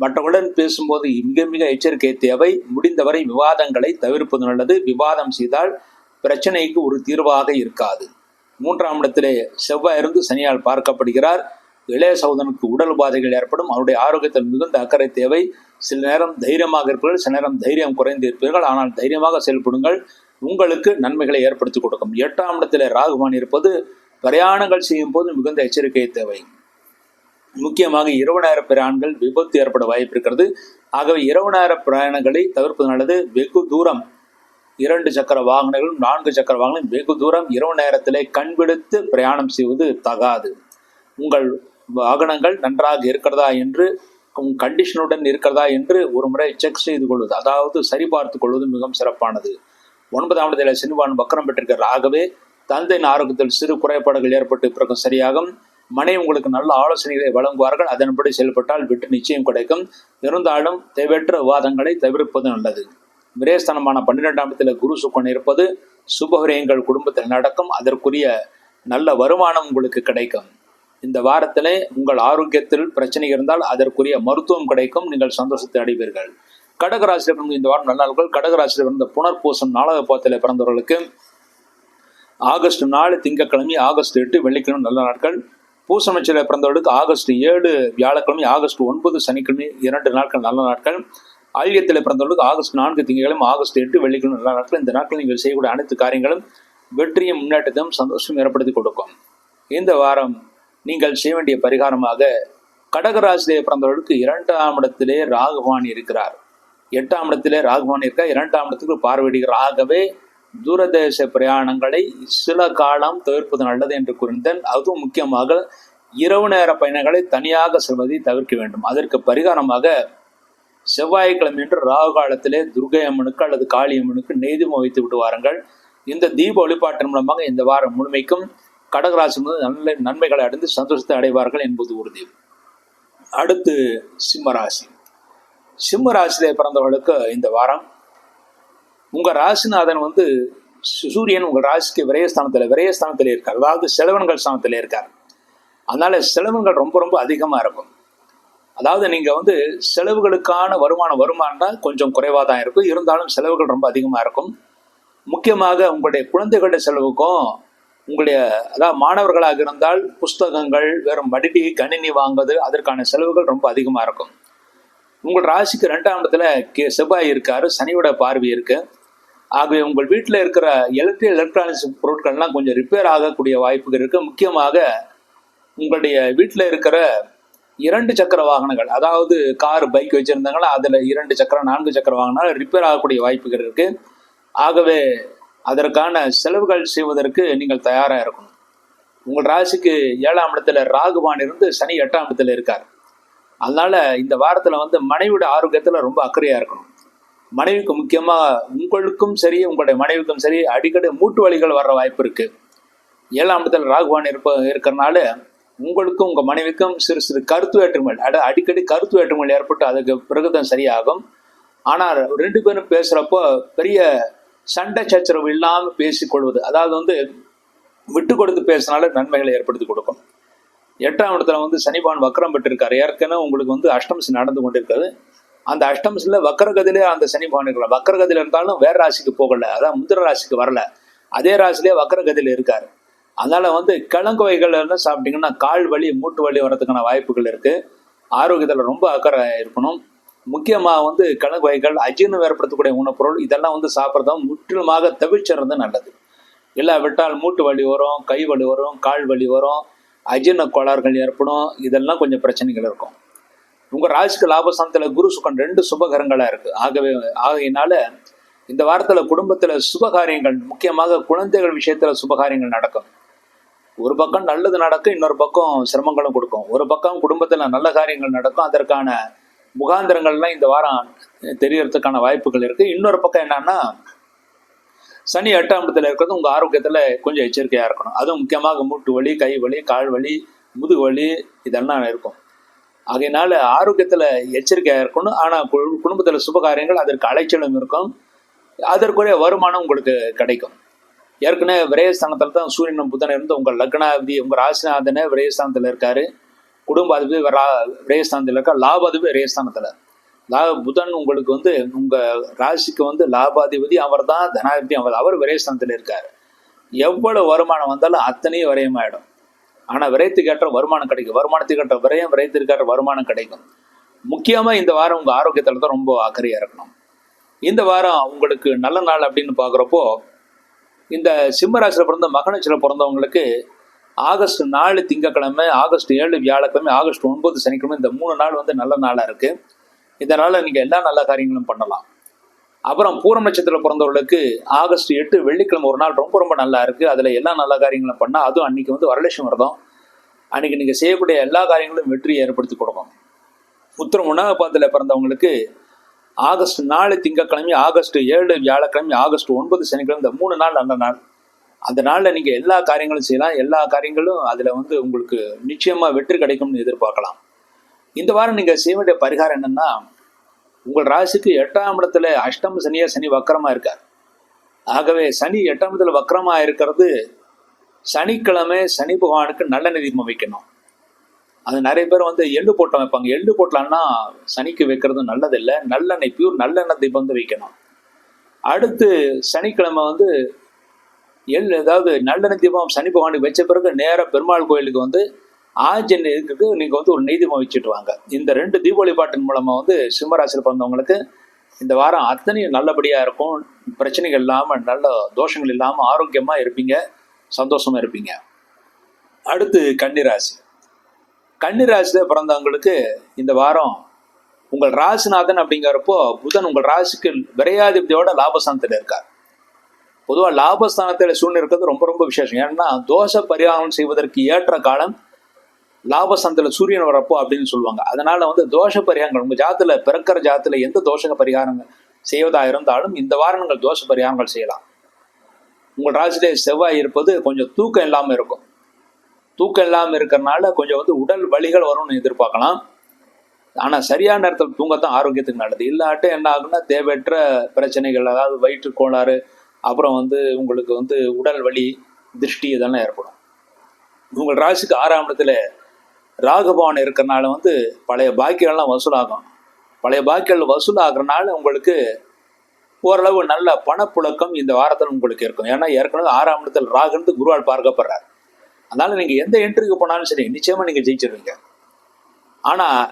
மற்றவர்களுடன் பேசும்போது மிக மிக எச்சரிக்கை தேவை. முடிந்தவரை விவாதங்களை தவிர்ப்பது நல்லது. விவாதம் செய்தால் பிரச்சனைக்கு ஒரு தீர்வாக இருக்காது. 3ஆம் இடத்திலே செவ்வாய் இருந்து சனியால் பார்க்கப்படுகிறார். இளைய சகோதரனுக்கு உடல் உபாதைகள் ஏற்படும். அவருடைய ஆரோக்கியத்தில் மிகுந்த அக்கறை தேவை. சில நேரம் தைரியமாக இருப்பீர்கள், சில நேரம் தைரியம் குறைந்து இருப்பீர்கள். ஆனால் தைரியமாக செயல்படுங்கள், உங்களுக்கு நன்மைகளை ஏற்படுத்தி கொடுக்கும். 8ஆம் இடத்திலே ராகுவான் இருப்பது பிரயாணங்கள் செய்யும் போது மிகுந்த எச்சரிக்கை தேவை. முக்கியமாக இரவு நேர பிரயாணங்கள் விபத்து ஏற்பட வாய்ப்பு இருக்கிறது. ஆகவே இரவு நேர பிரயாணங்களை தவிர்ப்பது நல்லது. வெகு தூரம் 2 சக்கர வாகனங்களும் 4 சக்கர வாகனங்களும் வெகு தூரம் இரவு நேரத்திலே கண்விடுத்து பிரயாணம் செய்வது தகாது. உங்கள் வாகனங்கள் நன்றாக இருக்கிறதா என்று, கண்டிஷனுடன் இருக்கிறதா என்று ஒரு முறை செக் செய்து கொள்வது, அதாவது சரிபார்த்து கொள்வது மிகவும் சிறப்பானது. 9ஆம் இடத்தில் சனிவான் வக்கரம் பெற்றிருக்கிறார். ஆகவே தந்தையின் ஆரோக்கியத்தில் சிறு குறைபாடுகள் ஏற்பட்டு பிறகு சரியாகும். மனைவி உங்களுக்கு நல்ல ஆலோசனைகளை வழங்குவார்கள். அதன்படி செயல்பட்டால் வெற்றி நிச்சயம் கிடைக்கும். இருந்தாலும் தேவையற்ற விவாதங்களை தவிர்ப்பது நல்லது. விரயஸ்தானமான 12ஆம் இடத்தில் குரு சுக்கரன் இருப்பது சுபவிரயங்கள் குடும்பத்தில் நடக்கும். அதற்குரிய நல்ல வருமானம் உங்களுக்கு கிடைக்கும். இந்த வாரத்திலே உங்கள் ஆரோக்கியத்தில் பிரச்சனை இருந்தால் அதற்குரிய மருத்துவம் கிடைக்கும். நீங்கள் சந்தோஷத்தை அடைவீர்கள். கடகராசியில் பிறந்த இந்த வாரம் நல்ல நாட்கள். கடகராசியில் பிறந்த புனர்பூசம் 4வது பாதத்தில் பிறந்தவர்களுக்கு ஆகஸ்ட் 4 திங்கட்கிழமை, ஆகஸ்ட் 8 வெள்ளிக்கிழமை நல்ல நாட்கள். பூசம் நட்சத்திரத்தில் பிறந்தவர்களுக்கு ஆகஸ்ட் 7 வியாழக்கிழமை, ஆகஸ்ட் 9 சனிக்கிழமை 2 நாட்கள் நல்ல நாட்கள். ஆயில்யத்தில் பிறந்தவர்களுக்கு ஆகஸ்ட் 4 திங்கட்கிழமை, ஆகஸ்ட் 8 வெள்ளிக்கிழமை நல்ல நாட்கள். இந்த நாட்கள் நீங்கள் செய்யக்கூடிய அனைத்து காரியங்களும் வெற்றியும் முன்னேற்றத்தையும் சந்தோஷம் ஏற்படுத்தி கொடுக்கும். இந்த வாரம் நீங்கள் செய்ய வேண்டிய பரிகாரமாக, கடகராசியிலே பிறந்தவர்களுக்கு 2ஆம் இடத்திலே ராகுவான் இருக்கிறார். 8ஆம் இடத்திலே ராகுவான் இருக்கிறார். 2ஆம் இடத்துக்கு பார்வையிடுகிறார். ஆகவே தூரதேச பிரயாணங்களை சில காலம் தவிர்ப்பது நல்லது என்று கூறினேன். அதுவும் முக்கியமாக இரவு நேர பயணங்களை தனியாக செல்வதை தவிர்க்க வேண்டும். அதற்கு பரிகாரமாக செவ்வாய்க்கிழமை என்று ராகு காலத்திலே துர்கை அம்மனுக்கு அல்லது காளி அம்மனுக்கு நெய்தீபம் வைத்து விட்டு வாருங்கள். இந்த தீப வழிபாட்டின் மூலமாக இந்த வாரம் முழுமைக்கும் கடகராசி நல்ல நன்மைகளை அடைந்து சந்தோஷத்தை அடைவார்கள் என்பது உறுதி. அடுத்து சிம்மராசி. சிம்மராசியிலே பிறந்தவர்களுக்கு இந்த வாரம் உங்கள் ராசிநாதன் சூரியன் உங்கள் ராசிக்கு விரயஸ்தானத்தில் இருக்கார். அதாவது செலவன்கள் ஸ்தானத்தில் இருக்கார். அதனால செலவுகள் ரொம்ப ரொம்ப அதிகமாக இருக்கும். அதாவது நீங்கள் செலவுகளுக்கான வருமானம்னா கொஞ்சம் குறைவாக தான் இருக்கும். இருந்தாலும் செலவுகள் ரொம்ப அதிகமாக இருக்கும். முக்கியமாக உங்களுடைய குழந்தைகளுடைய செலவுக்கும், உங்களுடைய அதாவது மாணவர்களாக இருந்தால் புஸ்தகங்கள், வெறும் மடிடி கணினி வாங்குவது, அதற்கான செலவுகள் ரொம்ப அதிகமாக இருக்கும். உங்கள் ராசிக்கு 2ஆம் இடத்துல செவ்வாய் இருக்காரு, சனியோட பார்வை இருக்கு. ஆகவே உங்கள் வீட்டில் இருக்கிற எலக்ட்ரானிக்ஸ் பொருட்கள்லாம் கொஞ்சம் ரிப்பேர் ஆகக்கூடிய வாய்ப்புகள் இருக்கு. முக்கியமாக உங்களுடைய வீட்டில் இருக்கிற 2 சக்கர வாகனங்கள், அதாவது கார், பைக் வச்சிருந்தாங்களா, அதில் 2 சக்கரம் 4 சக்கர வாகனங்கள் ரிப்பேர் ஆகக்கூடிய வாய்ப்புகள் இருக்கு. ஆகவே அதற்கான செலவுகள் செய்வதற்கு நீங்கள் தயாராக இருக்கணும். உங்கள் ராசிக்கு 7ஆம் இடத்துல ராகுவான் இருந்து சனி 8ஆம் இடத்துல இருக்கார். அதனால இந்த வாரத்தில் மனைவியோட ஆரோக்கியத்தில் ரொம்ப அக்கறையாக இருக்கணும். மனைவிக்கு முக்கியமாக உங்களுக்கும் சரி உங்களுடைய மனைவிக்கும் சரி அடிக்கடி மூட்டு வலிகள் வர்ற வாய்ப்பு இருக்கு. 7ஆம் இடத்துல ராகுவான் இருக்கிறனால உங்களுக்கும் உங்கள் மனைவிக்கும் சிறு சிறு கருத்து வேற்றுமைகள், அடிக்கடி கருத்து வேற்றுமைகள் ஏற்பட்டு அதுக்கு பிறகுதான் சரியாகும். ஆனால் 2 பேரும் பேசுகிறப்போ பெரிய சண்டை சச்சரவு இல்லாமல் பேசிக்கொள்வது, அதாவது விட்டு கொடுத்து பேசினால நன்மைகளை ஏற்படுத்தி கொடுக்கும். 8ஆம் இடத்துல சனிபான் வக்கரம் பெற்றிருக்காரு. ஏற்கனவே உங்களுக்கு அஷ்டமசி நடந்து கொண்டிருக்காரு. அந்த அஷ்டமசில வக்கரகதியிலே அந்த சனிபான் இருக்கலாம். வக்கரகதியில் இருந்தாலும் வேற ராசிக்கு போகல, அதான் முந்திர ராசிக்கு வரல, அதே ராசிலே வக்கரகதியில் இருக்காரு. அதனால கிழங்கு வகைகள் எல்லாம் சாப்பிட்டீங்கன்னா கால் வலி, மூட்டு வலி வரதுக்கான வாய்ப்புகள் இருக்கு. ஆரோக்கியத்தில் ரொம்ப அக்கறை இருக்கணும். முக்கியமாக கிழங்கு வகைகள், அஜீர்ணம் ஏற்படுத்தக்கூடிய உணவுப்பொருள் இதெல்லாம் சாப்பிட்றதும் முற்றிலுமாக தவிர்த்துறது நல்லது. இல்லை விட்டால் மூட்டு வலி வரும், கை வலி வரும், கால் வலி வரும், அஜீர்ண கோளாறுகள் ஏற்படும். இதெல்லாம் கொஞ்சம் பிரச்சனைகள் இருக்கும். உங்கள் ராசிக்கு லாபஸ்தானத்தில் குரு சுக்கரன் 2 சுபகரங்களாக இருக்குது. ஆகையினால இந்த வாரத்தில் குடும்பத்தில் சுபகாரியங்கள், முக்கியமாக குழந்தைகள் விஷயத்தில் சுபகாரியங்கள் நடக்கும். ஒரு பக்கம் நல்லது நடக்கும், இன்னொரு பக்கம் சிரமங்களும் கொடுக்கும். ஒரு பக்கம் குடும்பத்தில் நல்ல காரியங்கள் நடக்கும், அதற்கான முகாந்திரங்கள்லாம் இந்த வாரம் தெரியறதுக்கான வாய்ப்புகள் இருக்குது. இன்னொரு பக்கம் என்னன்னா, சனி 8ஆம் இடத்துல இருக்கிறது உங்கள் ஆரோக்கியத்தில் கொஞ்சம் எச்சரிக்கையாக இருக்கணும். அதுவும் முக்கியமாக மூட்டு வலி, கை வலி, கால் வலி, முதுகு வலி இதெல்லாம் இருக்கும். ஆகையினால ஆரோக்கியத்தில் எச்சரிக்கையாக இருக்கணும். ஆனால் குடும்பத்தில் சுபகாரியங்கள், அதற்கு அலைச்சலும் இருக்கும், அதற்குரிய வருமானம் உங்களுக்கு கிடைக்கும். ஏற்கனவே விரயஸ்தானத்தில் தான் சூரியனும் புதன் இருந்து உங்கள் லக்னாதிபதி, உங்கள் ராசிநாதனே விரயஸ்தானத்தில் இருக்காரு. குடும்ப அதிபதி விரயஸ்தானத்தில் இருக்கார். லாபாதிபதி விரயஸ்தானத்தில். புதன் உங்களுக்கு உங்கள் ராசிக்கு லாபாதிபதி அவர் தான், தனாதிபதி அவர் விரயஸ்தானத்தில் இருக்கார். எவ்வளவு வருமானம் வந்தாலும் அத்தனையும் விரயமாயிடும். ஆனால் விரயத்துக்கு ஏற்ற வருமானம் கிடைக்கும். வருமானத்துக்கு ஏற்ற விரயம், விரயத்திற்கு ஏற்ற வருமானம் கிடைக்கும். முக்கியமாக இந்த வாரம் உங்கள் ஆரோக்கியத்தில் தான் ரொம்ப அக்கறையாக இருக்கணும். இந்த வாரம் உங்களுக்கு நல்ல நாள் அப்படின்னு பார்க்குறப்போ, இந்த சிம்ம ராசியில் பிறந்த மக நட்சத்திரத்தில் பிறந்தவங்களுக்கு ஆகஸ்ட் 4 திங்கக்கிழமை, ஆகஸ்ட் 7 வியாழக்கிழமை, ஆகஸ்ட் 9 சனிக்கிழமை, இந்த 3 நாள் வந்து நல்ல நாளாக இருக்குது. இதனால் நீங்கள் எல்லா நல்ல காரியங்களும் பண்ணலாம். அப்புறம் பூரம் நட்சத்திரத்தில் பிறந்தவர்களுக்கு ஆகஸ்ட் 8 வெள்ளிக்கிழமை ஒரு நாள் ரொம்ப ரொம்ப நல்லா இருக்குது. அதில் எல்லா நல்ல காரியங்களும் பண்ணால், அதுவும் அன்றைக்கி வந்து வரலட்சுமி விரதம், அன்றைக்கி நீங்கள் செய்யக்கூடிய எல்லா காரியங்களும் வெற்றியை ஏற்படுத்தி கொடுக்கும். உத்திரம் 1ஆம் பாதத்தில் பிறந்தவங்களுக்கு ஆகஸ்ட் 4 திங்கக்கிழமை, ஆகஸ்ட் 7 வியாழக்கிழமை, ஆகஸ்ட் 9 சனிக்கிழமை, இந்த 3 நாள் நல்ல நாள். அந்த நாளில் நீங்கள் எல்லா காரியங்களும் செய்யலாம். எல்லா காரியங்களும் அதில் வந்து உங்களுக்கு நிச்சயமாக வெற்றி கிடைக்கும்னு எதிர்பார்க்கலாம். இந்த வாரம் நீங்கள் செய்ய வேண்டிய பரிகாரம் என்னென்னா, உங்கள் ராசிக்கு 8ஆம் இடத்துல அஷ்டம சனியாக சனி வக்கரமாக இருக்கார். ஆகவே சனி 8ஆம் இடத்துல வக்கரமாக இருக்கிறது, சனிக்கிழமை சனி பகவானுக்கு நல்லெண்ணெய் தீபம் வைக்கணும். அது நிறைய பேர் வந்து எள்ளு போட்டம் வைப்பாங்க. எள்ளு போட்டலான்னா சனிக்கு வைக்கிறது நல்லதில்லை. நல்லெண்ணெய், பியூர் நல்லெண்ணெய் தீபம் வந்து வைக்கணும். அடுத்து சனிக்கிழமை வந்து அதாவது நல்லெண்ணெய் தீபம் சனி பகவானுக்கு வச்ச பிறகு நேராக பெருமாள் கோயிலுக்கு வந்து ஆஞ்சநேயருக்கு நீங்கள் வந்து ஒரு நெய் தீபம் வச்சுட்டு வாங்க. இந்த 2 தீப வழிபாட்டின் மூலமாக வந்து சிம்மராசியில் பிறந்தவங்களுக்கு இந்த வாரம் அத்தனையும் நல்லபடியாக இருக்கும். பிரச்சனைகள் இல்லாமல், நல்ல தோஷங்கள் இல்லாமல் ஆரோக்கியமாக இருப்பீங்க, சந்தோஷமாக இருப்பீங்க. அடுத்து கன்னிராசி. கன்னிராசியில் பிறந்தவங்களுக்கு இந்த வாரம் உங்கள் ராசிநாதன் அப்படிங்கிறப்போ புதன் உங்கள் ராசிக்கு விரையாதிபதியோட லாபஸ்தானத்தில் இருக்கார். பொதுவாக லாபஸ்தானத்தில் சூழ்நிலை இருக்கிறது ரொம்ப ரொம்ப விசேஷம். ஏன்னா தோஷ பரிகாரம் செய்வதற்கு ஏற்ற காலம் லாபஸ்தானத்தில் சூரியன் வரப்போ அப்படின்னு சொல்லுவாங்க. அதனால வந்து தோஷ பரிகாரங்கள் உங்கள் ஜாதத்தில் பிறக்கிற ஜாதத்தில் எந்த தோஷ பரிகாரங்கள் செய்வதாக இருந்தாலும் இந்த வாரம் நீங்கள் தோஷ பரிகாரங்கள் செய்யலாம். உங்கள் ராசியிலே செவ்வாய் இருப்பது கொஞ்சம் தூக்கம் இல்லாமல் இருக்கும். தூக்கம் இல்லாமல் இருக்கிறனால கொஞ்சம் வந்து உடல் வலிகள் வரும்னு எதிர்பார்க்கலாம். ஆனால் சரியான நேரத்தில் தூங்கத்தான் ஆரோக்கியத்துக்கு நல்லது. இல்லாட்டு என்ன ஆகுன்னா தேவையற்ற பிரச்சனைகள், அதாவது வயிற்று கோளாறு, அப்புறம் வந்து உங்களுக்கு வந்து உடல் வலி, திருஷ்டி இதெல்லாம் ஏற்படும். உங்கள் ராசிக்கு 6ஆம் இடத்துல ராகுபவன் இருக்கிறனால வந்து பழைய பாக்கியெல்லாம் வசூலாகும். பழைய பாக்கியங்கள் வசூலாகிறனால உங்களுக்கு ஓரளவு நல்ல பணப்புழக்கம் இந்த வாரத்தில் உங்களுக்கு இருக்கும். ஏன்னா ஏற்கனவே 6ஆம் இடத்தில் ராகுன்னு குருவால் பார்க்கப்படுறார். அதனால நீங்கள் எந்த என்ட்ரிக்கு போனாலும் சரி நிச்சயமாக நீங்கள் ஜெயிச்சிருவீங்க. ஆனால்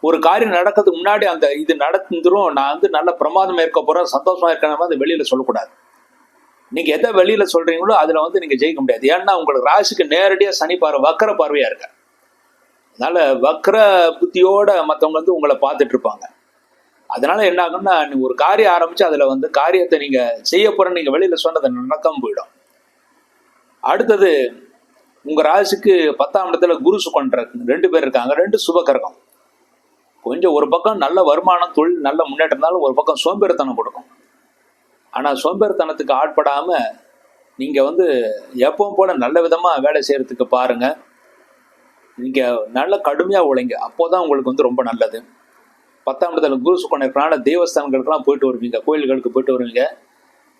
ஒரு காரியம் நடக்கிறதுக்கு முன்னாடி அந்த இது நடந்துரும், நான் வந்து நல்ல பிரமாதமாக இருக்க போகிறேன், சந்தோஷமாக இருக்கிற அது வெளியில் சொல்லக்கூடாது. நீங்கள் எதை வெளியில் சொல்கிறீங்களோ அதில் வந்து நீங்கள் ஜெயிக்க முடியாது. ஏன்னா உங்களுக்கு ராசிக்கு நேரடியாக சனி பார்வை, வக்கர பார்வையாக இருக்க. அதனால் வக்கர புத்தியோட மற்றவங்க வந்து உங்களை பார்த்துட்டு இருப்பாங்க. அதனால என்ன ஆகும்னா, நீங்கள் ஒரு காரியம் ஆரம்பித்து அதில் வந்து காரியத்தை நீங்கள் செய்ய போகிறேன்னு நீங்கள் வெளியில் சொன்னதை நடக்காமல் போயிடும். அடுத்தது உங்கள் ராசிக்கு 10ஆம் இடத்துல குரு சுக்கரன் 2 பேர் இருக்காங்க. 2 சுபகரகம். கொஞ்சம் ஒரு பக்கம் நல்ல வருமானம், தொழில் நல்ல முன்னேற்றம் இருந்தாலும் ஒரு பக்கம் சோம்பேறித்தனம் கொடுக்கும். ஆனால் சோம்பேறித்தனத்துக்கு ஆட்படாமல் நீங்கள் வந்து எப்பவும் போல நல்ல விதமாக வேலை செய்கிறதுக்கு பாருங்கள். நீங்கள் நல்ல கடுமையாக உழைங்க, அப்போ தான் உங்களுக்கு வந்து ரொம்ப நல்லது. 10ஆம் இடத்துல குரு சுக்கரன் இருக்கிறனால தெய்வஸ்தானங்களுக்கெல்லாம் போயிட்டு வருவீங்க, கோயில்களுக்கு போயிட்டு வருவீங்க,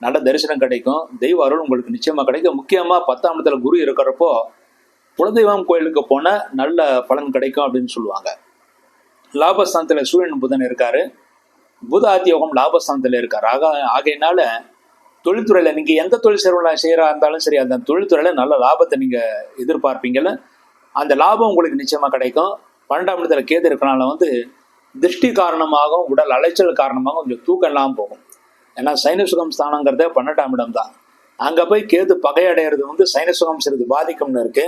நல்ல தரிசனம் கிடைக்கும், தெய்வ அருள் உங்களுக்கு நிச்சயமாக கிடைக்கும். முக்கியமாக 10ஆம் இடத்துல குரு இருக்கிறப்போ குலதெய்வம் கோயிலுக்கு போனால் நல்ல பலன் கிடைக்கும் அப்படின்னு சொல்லுவாங்க. லாபஸ்தானத்தில் சூரியன் புதன் இருக்காரு. புத ஆத்தியோகம் லாபஸ்தானத்தில் இருக்கார். ஆகையினால தொழில்துறையில் நீங்கள் எந்த தொழில் செய்கிறா இருந்தாலும் சரி, அந்த தொழில்துறையில் நல்ல லாபத்தை நீங்கள் எதிர்பார்ப்பீங்கல்ல, அந்த லாபம் உங்களுக்கு நிச்சயமாக கிடைக்கும். 12ஆம் இடத்துல கேது இருக்கிறனால வந்து திருஷ்டி காரணமாகவும் உடல் அலைச்சல் காரணமாகவும் கொஞ்சம் தூக்கம் இல்லாமல் போகும். ஏன்னா சைனசுகம் ஸ்தானங்கிறதே 12ஆம் இடம் தான். அங்கே போய் கேது பகையடைகிறது வந்து சைனசுகம் சிறிது பாதிக்கும்னு இருக்கு.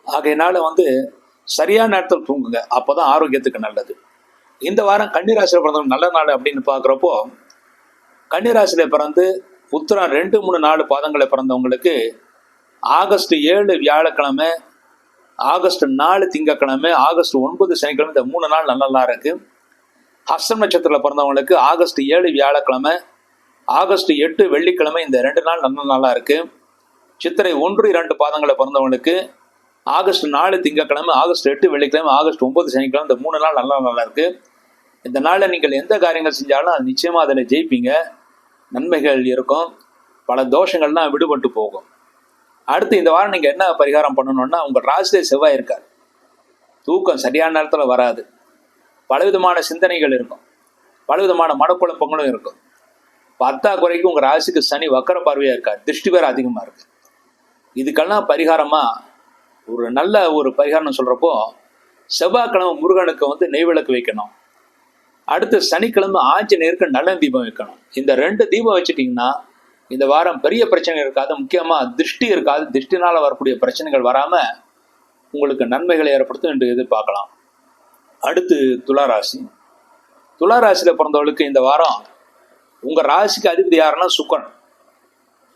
ஆகையினால வந்து சரியான நேரத்தில் தூங்குங்க, அப்போ தான் ஆரோக்கியத்துக்கு நல்லது. இந்த வாரம் கன்னிராசியில் பிறந்தவங்க நல்ல நாள் அப்படின்னு பார்க்குறப்போ, கன்னிராசியில் பிறந்து உத்திரம் 2, 3, 4 பாதங்களை பிறந்தவங்களுக்கு ஆகஸ்ட் 7 வியாழக்கிழமை, ஆகஸ்ட் 4 திங்கக்கிழமை, ஆகஸ்ட் 9 சனிக்கிழமை, இந்த 3 நாள் நல்ல நாளாக இருக்குது. ஹஸ்தம் நட்சத்திரத்தில் பிறந்தவங்களுக்கு ஆகஸ்ட் 7 வியாழக்கிழமை, ஆகஸ்ட் 8 வெள்ளிக்கிழமை, இந்த 2 நாள் நல்ல நாளாக இருக்குது. சித்திரை 1, 2 பாதங்களை பிறந்தவங்களுக்கு ஆகஸ்ட் 4 திங்கக்கிழமை, ஆகஸ்ட் 8 வெள்ளிக்கிழமை, ஆகஸ்ட் 9 சனிக்கிழமை, இந்த 3 நாள் நல்ல நாளாக இருக்குது. இந்த நாளில் நீங்கள் எந்த காரியங்கள் செஞ்சாலும் அது நிச்சயமாக அதில் ஜெயிப்பீங்க, நன்மைகள் இருக்கும், பல தோஷங்கள்லாம் விடுபட்டு போகும். அடுத்து இந்த வாரம் நீங்கள் என்ன பரிகாரம் பண்ணணும்னா, உங்கள் ராசியிலே செவ்வாய் இருக்கார். தூக்கம் சரியான நேரத்தில் வராது, பலவிதமான சிந்தனைகள் இருக்கும், பலவிதமான மனக்குழப்பங்களும் இருக்கும். பற்றாக்குறைக்கு உங்கள் ராசிக்கு சனி வக்கர பார்வையாக இருக்கார், திருஷ்டி வேறு அதிகமாக இருக்குது. இதுக்கெல்லாம் பரிகாரமாக ஒரு நல்ல ஒரு பரிகாரம் சொல்கிறப்போ, செவ்வாய்க்கிழமை முருகனுக்கு வந்து நெய்விளக்கு வைக்கணும். அடுத்து சனிக்கிழமை ஆஞ்சநேயருக்கு நல்ல தீபம் வைக்கணும். இந்த 2 தீபம் வச்சுட்டிங்கன்னா இந்த வாரம் பெரிய பிரச்சனை இருக்காது. முக்கியமாக திருஷ்டி இருக்காது. திருஷ்டினால் வரக்கூடிய பிரச்சனைகள் வராமல் உங்களுக்கு நன்மைகளை ஏற்படுத்தும் என்று எதிர்பார்க்கலாம். அடுத்து துளாராசி. துளாராசியில் பிறந்தவர்களுக்கு இந்த வாரம் உங்கள் ராசிக்கு அதிபதி யாருன்னா சுக்கரன்.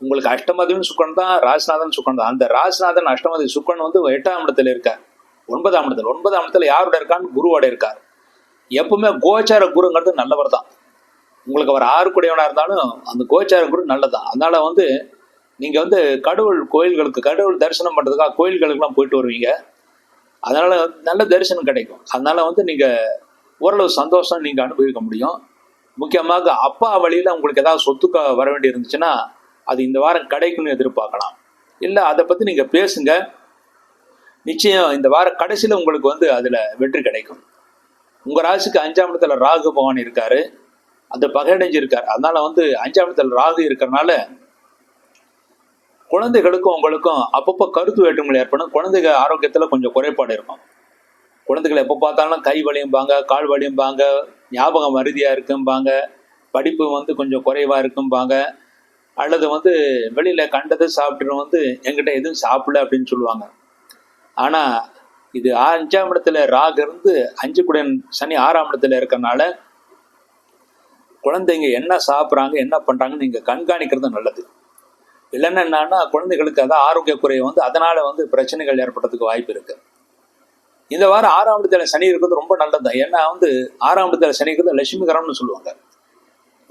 உங்களுக்கு அஷ்டமதியும் சுக்கரன் தான், ராசிநாதன் சுக்கரன் தான். அந்த ராசிநாதன் அஷ்டமதி சுக்கரன் வந்து 8ஆம் இடத்துல இருக்கார். 9ஆம் இடத்துல யாரோட இருக்கான்னு குருவோட இருக்கார். எப்பவுமே கோச்சார குருங்கிறது நல்லவர் தான். உங்களுக்கு அவர் 6 கூடையவனாக இருந்தாலும் அந்த கோச்சார குரு நல்லதான். அதனால வந்து நீங்கள் வந்து கடவுள் தரிசனம் பண்ணுறதுக்காக கோயில்களுக்கெல்லாம் போயிட்டு வருவீங்க. அதனால நல்ல தரிசனம் கிடைக்கும். அதனால வந்து நீங்கள் ஓரளவு சந்தோஷம் நீங்கள் அனுபவிக்க முடியும். முக்கியமாக அப்பா வழியில் உங்களுக்கு ஏதாவது சொத்துக்க வர வேண்டி இருந்துச்சுன்னா அது இந்த வாரம் கிடைக்கும்னு எதிர்பார்க்கலாம். இல்லை அதை பற்றி நீங்கள் பேசுங்க, நிச்சயம் இந்த வார கடைசியில் உங்களுக்கு வந்து அதில் வெற்றி கிடைக்கும். உங்கள் ராசிக்கு 5ஆம் இடத்துல ராகு பகவான் இருக்காரு, அந்த பகையடைஞ்சு இருக்கார். அதனால வந்து 5ஆம் இடத்துல ராகு இருக்கிறனால குழந்தைகளுக்கும் உங்களுக்கும் அப்பப்போ கருத்து வேற்றுமைகள் ஏற்படும். குழந்தைகள் ஆரோக்கியத்தில் கொஞ்சம் குறைபாடு இருக்கும். குழந்தைகள் எப்போ பார்த்தாலும் கை வலியும்பாங்க, கால் வலியும்பாங்க, ஞாபகம் மருதியாக இருக்கும்பாங்க, படிப்பு வந்து கொஞ்சம் குறைவாக இருக்கும்பாங்க, அல்லது வந்து வெளியில் கண்டதை சாப்பிட்டு வந்து என்கிட்ட எதுவும் சாப்பிடல அப்படின்னு சொல்லுவாங்க. ஆனால் இது 5ஆம் இடத்துல ராகு இருந்து 5 கூடன் சனி 6ஆம் இடத்துல இருக்கிறனால குழந்தைங்க என்ன சாப்பிட்றாங்க என்ன பண்ணுறாங்கன்னு நீங்கள் கண்காணிக்கிறது நல்லது. இல்லைன்னா என்னன்னா குழந்தைகளுக்கு அதான் ஆரோக்கிய குறையை வந்து அதனால் வந்து பிரச்சனைகள் ஏற்படுறதுக்கு வாய்ப்பு இருக்குது. இந்த வாரம் 6ஆம் இடத்துல சனி இருக்கிறது ரொம்ப நல்லது தான். ஏன்னா வந்து 6ஆம் இடத்துல சனி இருக்கிறது லட்சுமிகரம்னு சொல்லுவாங்க.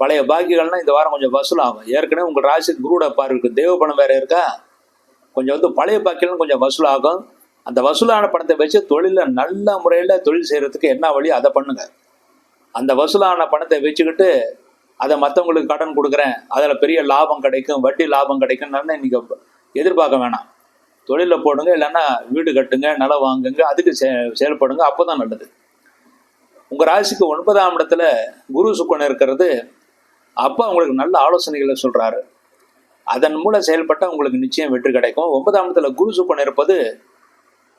பழைய பாக்கியங்கள்லாம் இந்த வாரம் கொஞ்சம் வசூலாகும். ஏற்கனவே உங்கள் ராசிக்கு குருவோட பார்வை இருக்குது, தேவ பணம் வேறு இருக்கா, கொஞ்சம் வந்து பழைய பாக்கியெல்லாம் கொஞ்சம் வசூலாகும். அந்த வசூலான பணத்தை வச்சு தொழிலில் நல்ல முறையில் தொழில் செய்கிறதுக்கு என்ன வழி அதை பண்ணுங்க. அந்த வசூலான பணத்தை வச்சுக்கிட்டு அதை மற்றவங்களுக்கு கடன் கொடுக்குறேன், அதில் பெரிய லாபம் கிடைக்கும், வட்டி லாபம் கிடைக்கும்னு நீங்கள் எதிர்பார்க்க வேணாம். தொழிலில் போடுங்க, இல்லைன்னா வீடு கட்டுங்க, நிலம் வாங்குங்க, அதுக்கு செயல்படுங்க. அப்போ தான் நல்லது. உங்கள் ராசிக்கு 9ஆம் இடத்துல குரு சுக்கரன் இருக்கிறது. அப்போ உங்களுக்கு நல்ல ஆலோசனைகளை சொல்கிறாரு. அதன் மூலம் செயல்பட்டால் உங்களுக்கு நிச்சயம் வெற்றி கிடைக்கும். 9ஆம் இடத்துல குரு சுக்கரன் இருப்பது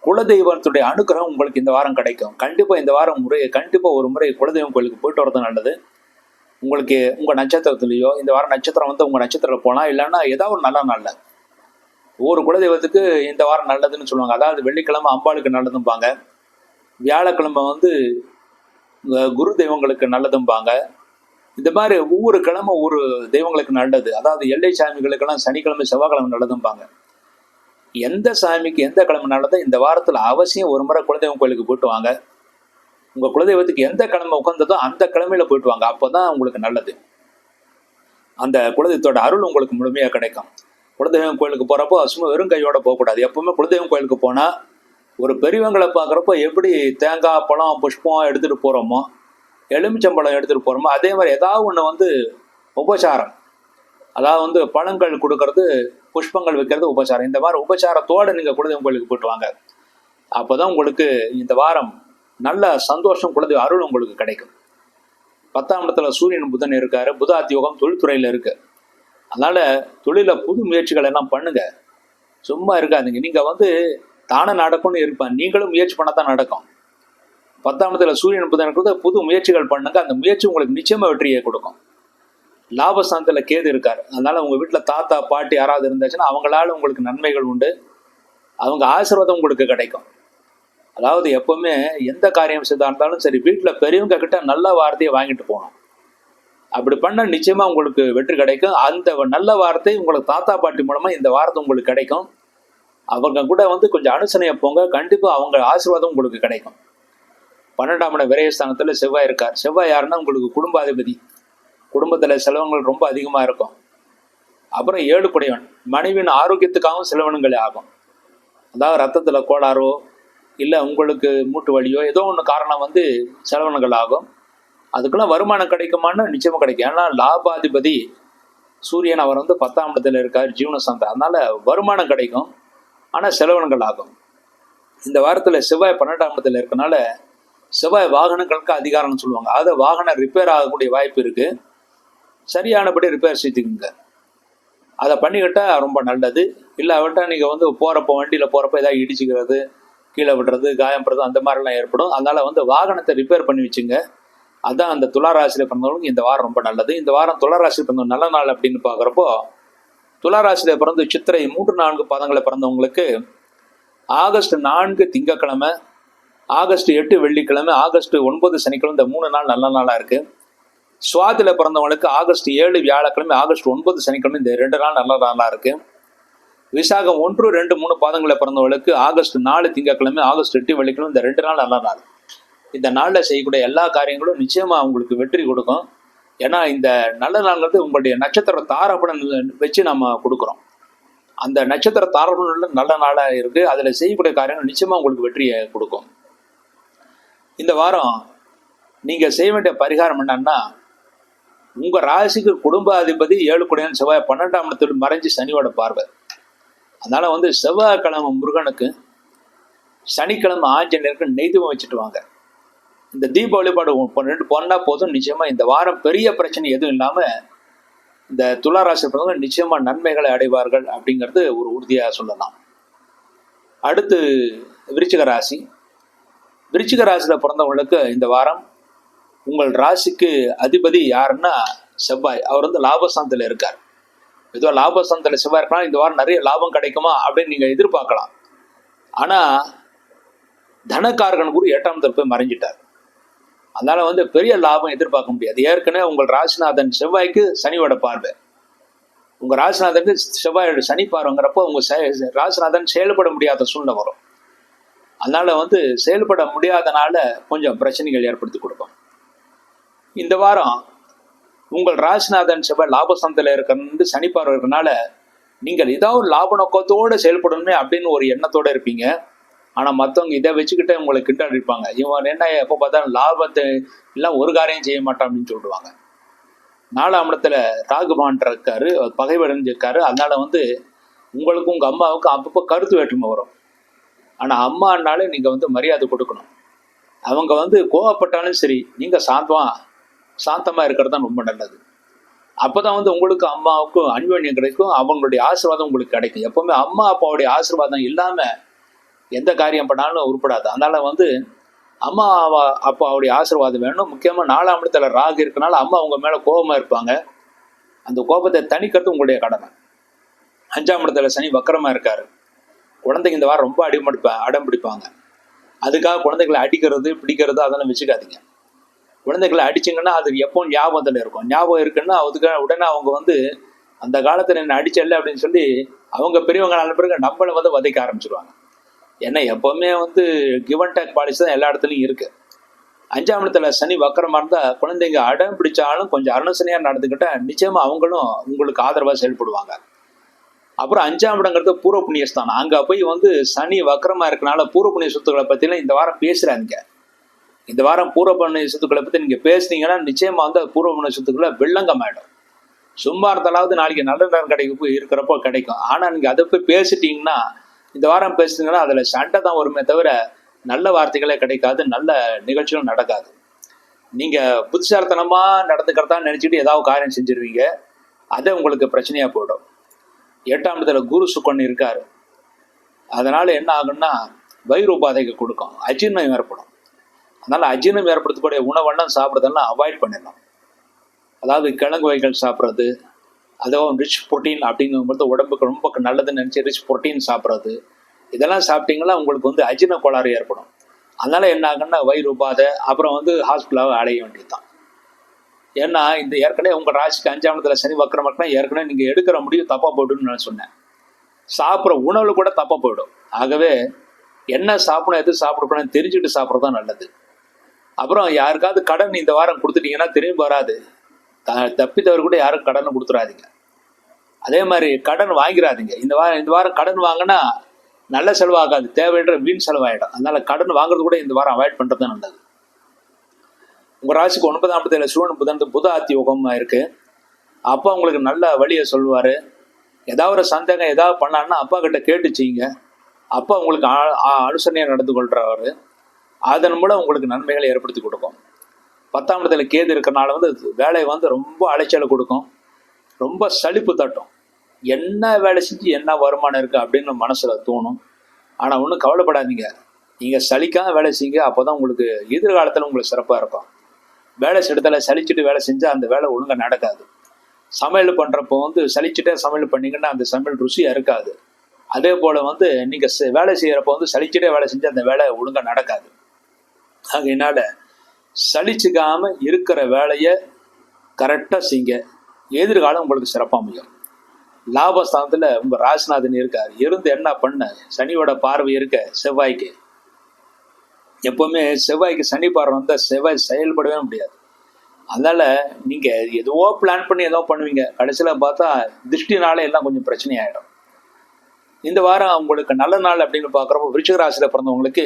குலதெய்வத்துடைய அனுகிரகம் உங்களுக்கு இந்த வாரம் கிடைக்கும். கண்டிப்பாக இந்த வாரம் கண்டிப்பாக ஒரு முறை குலதெய்வம் கோயிலுக்கு போயிட்டு வரது நல்லது. உங்களுக்கு உங்கள் நட்சத்திரத்துலேயோ இந்த வாரம் நட்சத்திரம் வந்து உங்கள் நட்சத்திரத்தில் போகலாம், இல்லைன்னா ஏதாவது ஒரு நல்ல நாளில் ஒவ்வொரு குலதெய்வத்துக்கு இந்த வாரம் நல்லதுன்னு சொல்லுவாங்க. அதாவது வெள்ளிக்கிழமை அம்பாளுக்கு நல்லதும்பாங்க, வியாழக்கிழமை வந்து குரு தெய்வங்களுக்கு நல்லதும்பாங்க. இந்த மாதிரி ஒவ்வொரு கிழமை ஒவ்வொரு தெய்வங்களுக்கு நல்லது. அதாவது எல்லை சாமிகளுக்கெல்லாம் சனிக்கிழமை செவ்வாய்க்கிழமை நல்லதும்பாங்க. எந்த சாமிக்கு எந்த கிழமை நல்லதோ இந்த வாரத்தில் அவசியம் ஒரு முறை குலதெய்வம் கோயிலுக்கு போயிட்டு வாங்க. உங்கள் குலதெய்வத்துக்கு எந்த கிழமை உட்கார்ந்ததோ அந்த கிழமையில போயிட்டு வாங்க. அப்போ தான் உங்களுக்கு நல்லது. அந்த குலதெய்வத்தோட அருள் உங்களுக்கு முழுமையாக கிடைக்கும். குலதெய்வம் கோயிலுக்கு போகிறப்போ சும்மா வெறும் கையோட போகக்கூடாது. எப்பவுமே குலதெய்வம் கோயிலுக்கு போனால் ஒரு பெரியவங்களை பார்க்குறப்போ எப்படி தேங்காய் பழம் புஷ்பம் எடுத்துகிட்டு போகிறோமோ, எலுமிச்சம்பழம் எடுத்துகிட்டு போகிறோமோ, அதே மாதிரி ஏதாவது ஒன்று வந்து உபசாரம், அதாவது வந்து பழங்கள் கொடுக்கறது, புஷ்பங்கள் வைக்கிறது உபசாரம். இந்த மாதிரி உபசாரத்தோடு நீங்கள் குலதெய்வம் கோயிலுக்கு போயிட்டு வாங்க. அப்போ தான் உங்களுக்கு இந்த வாரம் நல்ல சந்தோஷம், குலதெய்வ அருள் உங்களுக்கு கிடைக்கும். 10ஆம் இடத்துல சூரியன் புதன் இருக்காரு. புதாத்தி யோகம் தொழில்துறையில் இருக்குது. அதனால் தொழிலில் புது முயற்சிகள் எல்லாம் பண்ணுங்க, சும்மா இருக்காதுங்க. நீங்கள் வந்து தானே நடக்கும்னு இருப்பேன், நீங்களும் முயற்சி பண்ண தான் நடக்கும். 10ஆம் இடத்துல சூரியன் புதன் இருக்கிறது, புது முயற்சிகள் பண்ணுங்க. அந்த முயற்சி உங்களுக்கு நிச்சயமாக வெற்றியை கொடுக்கும். லாபஸ்தானத்தில் கேது இருக்கார். அதனால் உங்கள் வீட்டில் தாத்தா பாட்டி யாராவது இருந்தாச்சுன்னா அவங்களால உங்களுக்கு நன்மைகள் உண்டு, அவங்க ஆசீர்வாதம் உங்களுக்கு கிடைக்கும். அதாவது எப்பவுமே எந்த காரியம் செய்தா இருந்தாலும் சரி, வீட்டில் பெரியவங்க கிட்ட நல்ல வார்த்தையை வாங்கிட்டு போகணும். அப்படி பண்ண நிச்சயமாக உங்களுக்கு வெற்றி கிடைக்கும். அந்த நல்ல வார்த்தை உங்களுக்கு தாத்தா பாட்டி மூலமாக இந்த வார்த்தை உங்களுக்கு கிடைக்கும். அவங்க கூட வந்து கொஞ்சம் அனுசனையை போங்க, கண்டிப்பாக அவங்க ஆசீர்வாதம் உங்களுக்கு கிடைக்கும். 12ஆம் இடம் விரயஸ்தானத்தில் செவ்வாய் இருக்கார். செவ்வாய் யாருன்னா உங்களுக்கு குடும்பாதிபதி. குடும்பத்தில் செலவுகள் ரொம்ப அதிகமாக இருக்கும். அப்புறம் 7 குடையவன், மனைவியின் ஆரோக்கியத்துக்காகவும் செலவினங்களே ஆகும். அதாவது ரத்தத்தில் கோளாறோ இல்லை உங்களுக்கு மூட்டு வலியோ ஏதோ ஒன்று காரணம் வந்து செலவினங்கள் ஆகும். அதுக்கெல்லாம் வருமானம் கிடைக்குமான்னு நிச்சயமாக கிடைக்கும். ஏன்னா லாபாதிபதி சூரியன் அவர் வந்து 10ஆம் இடத்துல இருக்கார், ஜீவனசாந்தம். அதனால வருமானம் கிடைக்கும், ஆனால் செலவினங்கள் ஆகும். இந்த வாரத்தில் செவ்வாய் 12ஆம் இடத்துல இருக்கனால செவ்வாய் வாகனங்களுக்கு அதிகாரம்னு சொல்லுவாங்க. அதை வாகனம் ரிப்பேர் ஆகக்கூடிய வாய்ப்பு இருக்குது. சரியானபடி ரிப்பேர் செய்துக்குங்க. அதை பண்ணிக்கிட்டால் ரொம்ப நல்லது. இல்லாவிட்டால் நீங்கள் வந்து போகிறப்போ வண்டியில் போகிறப்போ ஏதாவது இடிச்சுக்கிறது, கீழே விடுறது, காயப்படுறது அந்த மாதிரிலாம் ஏற்படும். அதனால் வந்து வாகனத்தை ரிப்பேர் பண்ணி வச்சுங்க. அதுதான் அந்த துளாராசியில் பிறந்தவங்களுக்கு இந்த வாரம் ரொம்ப நல்லது. இந்த வாரம் துளாராசியில் பிறந்தவங்க நல்ல நாள் அப்படின்னு பார்க்குறப்போ, துளாராசியில் பிறந்து சித்திரை 3-4 பாதங்களை பிறந்தவங்களுக்கு ஆகஸ்ட் 4 திங்கக்கிழமை, ஆகஸ்ட் 8 வெள்ளிக்கிழமை, ஆகஸ்ட் 9 சனிக்கிழமை, இந்த 3 நாள் நல்ல நாளாக இருக்குது. சுவாதியில் பிறந்தவங்களுக்கு ஆகஸ்ட் 7 வியாழக்கிழமை, ஆகஸ்ட் 9 சனிக்கிழமை, இந்த 2 நாள் நல்ல நாளாக இருக்குது. விசாகம் 1, 2, 3 பாதங்களை பிறந்தவங்களுக்கு ஆகஸ்ட் 4 திங்கக்கிழமை, ஆகஸ்ட் 8 வெள்ளிக்கிழமை, இந்த 2 நாள் நல்ல நாள். இந்த நாளில் செய்யக்கூடிய எல்லா காரியங்களும் நிச்சயமாக உங்களுக்கு வெற்றி கொடுக்கும். ஏன்னா இந்த நல்ல நாள்ங்கிறது உங்களுடைய நட்சத்திர தாரப்படம் வச்சு நம்ம கொடுக்குறோம். அந்த நட்சத்திர தாரப்படம் நல்ல நாளாக இருக்குது. அதில் செய்யக்கூடிய காரியங்கள் நிச்சயமாக உங்களுக்கு வெற்றியை கொடுக்கும். இந்த வாரம் நீங்கள் செய்ய வேண்டிய பரிகாரம் என்னன்னா, உங்கள் ராசிக்கு குடும்ப அதிபதி 7 குடையன் செவ்வாய் 12ஆம் இடத்துல மறைஞ்சு சனியோட பார்வை. அதனால் வந்து செவ்வாய்க்கிழமை முருகனுக்கு, சனிக்கிழமை ஆஞ்சநேயருக்கு நெய்தீபம் வச்சுட்டு வாங்க. இந்த தீப வழிபாடு 2 பொண்ணா போதும். நிச்சயமாக இந்த வாரம் பெரிய பிரச்சனை எதுவும் இல்லாமல் இந்த துளாராசி பிறந்தவங்க நிச்சயமாக நன்மைகளை அடைவார்கள் அப்படிங்கிறது ஒரு உறுதியாக சொல்லலாம். அடுத்து விருச்சிக ராசி. விருச்சிக ராசியில் பிறந்தவங்களுக்கு இந்த வாரம் உங்கள் ராசிக்கு அதிபதி யாருன்னா செவ்வாய். அவர் வந்து லாபஸ்தானத்தில் இருக்கார். ஏதோ லாபஸ்தானத்தில் செவ்வாய் இருக்கலாம், இந்த வாரம் நிறைய லாபம் கிடைக்குமா அப்படின்னு நீங்கள் எதிர்பார்க்கலாம். ஆனால் தனக்காரகன் குரு 8ஆம் இடத்துல போய் மறைஞ்சிட்டார். அதனால வந்து பெரிய லாபம் எதிர்பார்க்க முடியாது. ஏற்கனவே உங்கள் ராசிநாதன் செவ்வாய்க்கு சனியோட பார்வை. உங்கள் ராசிநாதனுக்கு செவ்வாயோட சனி பார்வைங்கிறப்போ உங்கள் ராசிநாதன் செயல்பட முடியாத சூழ்நிலை வரும். அதனால வந்து செயல்பட முடியாதனால கொஞ்சம் பிரச்சனைகள் ஏற்படுத்தி கொடுக்கும். இந்த வாரம் உங்கள் ராசிநாதன் செவ்வாய் லாபஸ்தானத்தில் இருக்கிறது சனி பார்வை இருக்கிறனால நீங்கள் ஏதாவது லாப நோக்கத்தோடு செயல்படணுமே அப்படின்னு ஒரு எண்ணத்தோடு இருப்பீங்க. ஆனால் மற்றவங்க இதை வச்சுக்கிட்டே உங்களை கிண்டல் இருப்பாங்க. இவன் என்ன எப்போ பார்த்தாலும் லாபத்தை எல்லாம் ஒரு காரியம் செய்ய மாட்டான் அப்படின்னு சொல்லிடுவாங்க. 4ஆம் இடத்துல ராகுபான் இருக்காரு, பகைவடைஞ்சிருக்காரு. அதனால வந்து உங்களுக்கும் உங்கள் அம்மாவுக்கும் அப்பப்போ கருத்து வேற்றுமை வரும். ஆனால் அம்மானாலே நீங்கள் வந்து மரியாதை கொடுக்கணும். அவங்க வந்து கோவப்பட்டாலும் சரி, நீங்கள் சாந்தமாக இருக்கிறது தான் ரொம்ப நல்லது. அப்போ தான் வந்து உங்களுக்கு அம்மாவுக்கும் அன்யோன்யம் கிடைக்கும், அவங்களுடைய ஆசீர்வாதம் உங்களுக்கு கிடைக்கும். எப்போவுமே அம்மா அப்பாவுடைய ஆசீர்வாதம் இல்லாமல் எந்த காரியம் பண்ணாலும் உருப்படாது. அதனால வந்து அம்மா அப்பாவுடைய ஆசீர்வாதம் வேணும். முக்கியமாக 4ஆம் இடத்துல ராகு இருக்கனால அம்மா அவங்க மேலே கோபமாக இருப்பாங்க. அந்த கோபத்தை தணிக்கிறது உங்களுடைய கடமை. 5ஆம் இடத்துல சனி வக்கரமாக இருக்காரு. குழந்தைங்க இந்த வாரம் ரொம்ப அடம் பிடிப்பாங்க. அதுக்காக குழந்தைகளை அடிக்கிறது பிடிக்கிறது அதெல்லாம் வச்சுக்காதீங்க. குழந்தைகளை அடிச்சிங்கன்னா அது எப்போ ஞாபகத்தில் இருக்கும். ஞாபகம் இருக்குன்னா அதுக்காக உடனே அவங்க வந்து அந்த காலத்தில் என்ன அடிச்சல்ல அப்படின்னு சொல்லி அவங்க பெரியவங்க நல்ல பிறகு நம்மளை வந்து வதைக்க ஆரம்பிச்சிருவாங்க. ஏன்னா எப்போவுமே வந்து கிவ் அண்ட் டேக் பாலிசி தான் எல்லா இடத்துலையும் இருக்குது. 5ஆம் இடத்துல சனி வக்கரமாக இருந்தால் குழந்தைங்க அடம் பிடிச்சாலும் கொஞ்சம் அனுசனையாக நடந்துக்கிட்டால் நிச்சயமாக அவங்களும் உங்களுக்கு ஆதரவாக செயல்படுவாங்க. அப்புறம் 5ஆம் இடங்கிறது பூர்வ புண்ணியஸ்தானம். அங்கே போய் வந்து சனி வக்கரமாக இருக்கனால பூர்வ புண்ணிய சொத்துக்களை பற்றிலாம் இந்த வாரம் பேசுகிறாங்க. இந்த வாரம் பூர்வ புண்ணிய சொத்துக்களை பற்றி நீங்கள் பேசுனீங்கன்னா நிச்சயமாக வந்து பூர்வ புண்ணிய சொத்துக்களை வெள்ளங்கமாயிடும். சும்மா இருந்தாலாவது நாளைக்கு நல்ல நேரம் இருக்கிறப்போ கிடைக்கும். ஆனால் நீங்கள் அதை போய் பேசிட்டீங்கன்னா, இந்த வாரம் பேசுனீங்கன்னா அதில் சண்டை தான் வருமே தவிர நல்ல வார்த்தைகளே கிடைக்காது, நல்ல நிகழ்ச்சிகளும் நடக்காது. நீங்கள் புத்திசாலித்தனமாக நடந்துக்கிறதா நினச்சிட்டு ஏதாவது காரியம் செஞ்சிருவீங்க, அதை உங்களுக்கு பிரச்சனையாக போயிடும். 8ஆம் இடத்துல குரு சுக்கன் இருக்கார். அதனால் என்ன ஆகுன்னா வயிறு உபாதைக்கு கொடுக்கும், அஜீர்ணம் ஏற்படும். அதனால் அஜீர்ணம் ஏற்படுத்தக்கூடிய உணவெல்லாம் சாப்பிட்றதெல்லாம் அவாய்ட் பண்ணிடலாம். அதாவது கிழங்கு வகைகள் சாப்பிட்றது, அதுவும் ரிச் ப்ரோட்டீன் அப்படிங்கும்போது உடம்புக்கு ரொம்ப நல்லதுன்னு நினச்சி ரிச் ப்ரோட்டீன் சாப்பிட்றது, இதெல்லாம் சாப்பிட்டீங்கன்னா உங்களுக்கு வந்து அஜீர்ண கோளாறு ஏற்படும். அதனால் என்ன ஆகுன்னா வயிறு உபாதை, அப்புறம் வந்து ஹாஸ்பிட்டலாக அடைய வேண்டியது தான். ஏன்னா இந்த ஏற்கனவே உங்கள் ராசிக்கு 5ஆம் இடத்துல சனி வக்கரமாக்கினா ஏற்கனவே நீங்கள் எடுக்கிற முடிவு தப்பாக போய்டுன்னு நான் சொன்னேன். சாப்பிட்ற உணவில் கூட தப்பாக போயிடும். ஆகவே என்ன சாப்பிடணும் எது சாப்பிடக்கூடாதுன்னு தெரிஞ்சுக்கிட்டு சாப்பிட்றது தான் நல்லது. அப்புறம் யாருக்காவது கடன் இந்த வாரம் கொடுத்துட்டீங்கன்னா திரும்பி வராது. தப்பித்தவர் கூட யாரும் கடன் கொடுத்துடாதீங்க. அதே மாதிரி கடன் வாங்கிடாதீங்க. இந்த வாரம் கடன் வாங்கினா நல்ல செலவாகாது, தேவையற்ற வீண் செலவாயிடும். அதனால கடன் வாங்குறது கூட இந்த வாரம் அவாய்ட் பண்ணுறது தான் நல்லது. உங்கள் ராசிக்கு 9ஆம் இடத்துல சூரியன் புதன் புத ஆத்தி யோகமாக இருக்குது. அப்பா உங்களுக்கு நல்ல வழியை சொல்லுவார். ஏதாவது ஒரு சந்தேகம் ஏதாவது பண்ணான்னா அப்பா கிட்ட கேட்டு செய்யுங்க. அப்பா உங்களுக்கு அனுசரணையாக நடந்து கொள்கிறவர். அதன் மூலம் உங்களுக்கு நன்மைகளை ஏற்படுத்தி கொடுக்கும். 10ஆம் இடத்துல கேது இருக்கிறனால வந்து வேலை வந்து ரொம்ப அலைச்சலை கொடுக்கும், ரொம்ப சலிப்பு தட்டும். என்ன வேலை செஞ்சு என்ன வருமானம் இருக்குது அப்படின்னு மனசில் தோணும். ஆனால் ஒன்றும் கவலைப்படாதீங்க, நீங்கள் சலிக்காம வேலை செய்யுங்க. அப்போ தான் உங்களுக்கு எதிர்காலத்தில் உங்களுக்கு சிறப்பாக இருக்கும். வேலை இடத்துல சலிச்சுட்டு வேலை செஞ்சால் அந்த வேலை ஒழுங்காக நடக்காது. சமையல் பண்ணுறப்போ வந்து சலிச்சுட்டே சமையல் பண்ணிங்கன்னா அந்த சமையல் ருசியாக இருக்காது. அதே போல் வந்து நீங்கள் வேலை செய்கிறப்போ வந்து சலிச்சுட்டே வேலை செஞ்சால் அந்த வேலை ஒழுங்காக நடக்காது. ஆகையினால சலிச்சுக்காம இருக்கிற வேலையை கரெக்டாக செய்யுங்க. எதிர்காலம் உங்களுக்கு சிறப்பாக அமையும். லாபஸ்தானத்தில் உங்கள் ராசிநாதன் இருக்கார். இருந்து என்ன பண்ண, சனியோட பார்வை இருக்க செவ்வாய்க்கு. எப்போவுமே செவ்வாய்க்கு சனி பார்வை வந்தால் செவ்வாய் செயல்படவே முடியாது. அதனால் நீங்கள் எதுவோ பிளான் பண்ணி ஏதோ பண்ணுவீங்க, கடைசியில் பார்த்தா திருஷ்டினால எல்லாம் கொஞ்சம் பிரச்சனை ஆகிடும். இந்த வாரம் உங்களுக்கு நல்ல நாள் அப்படின்னு பார்க்குறப்போ விருச்சிக ராசியில் பிறந்தவங்களுக்கு,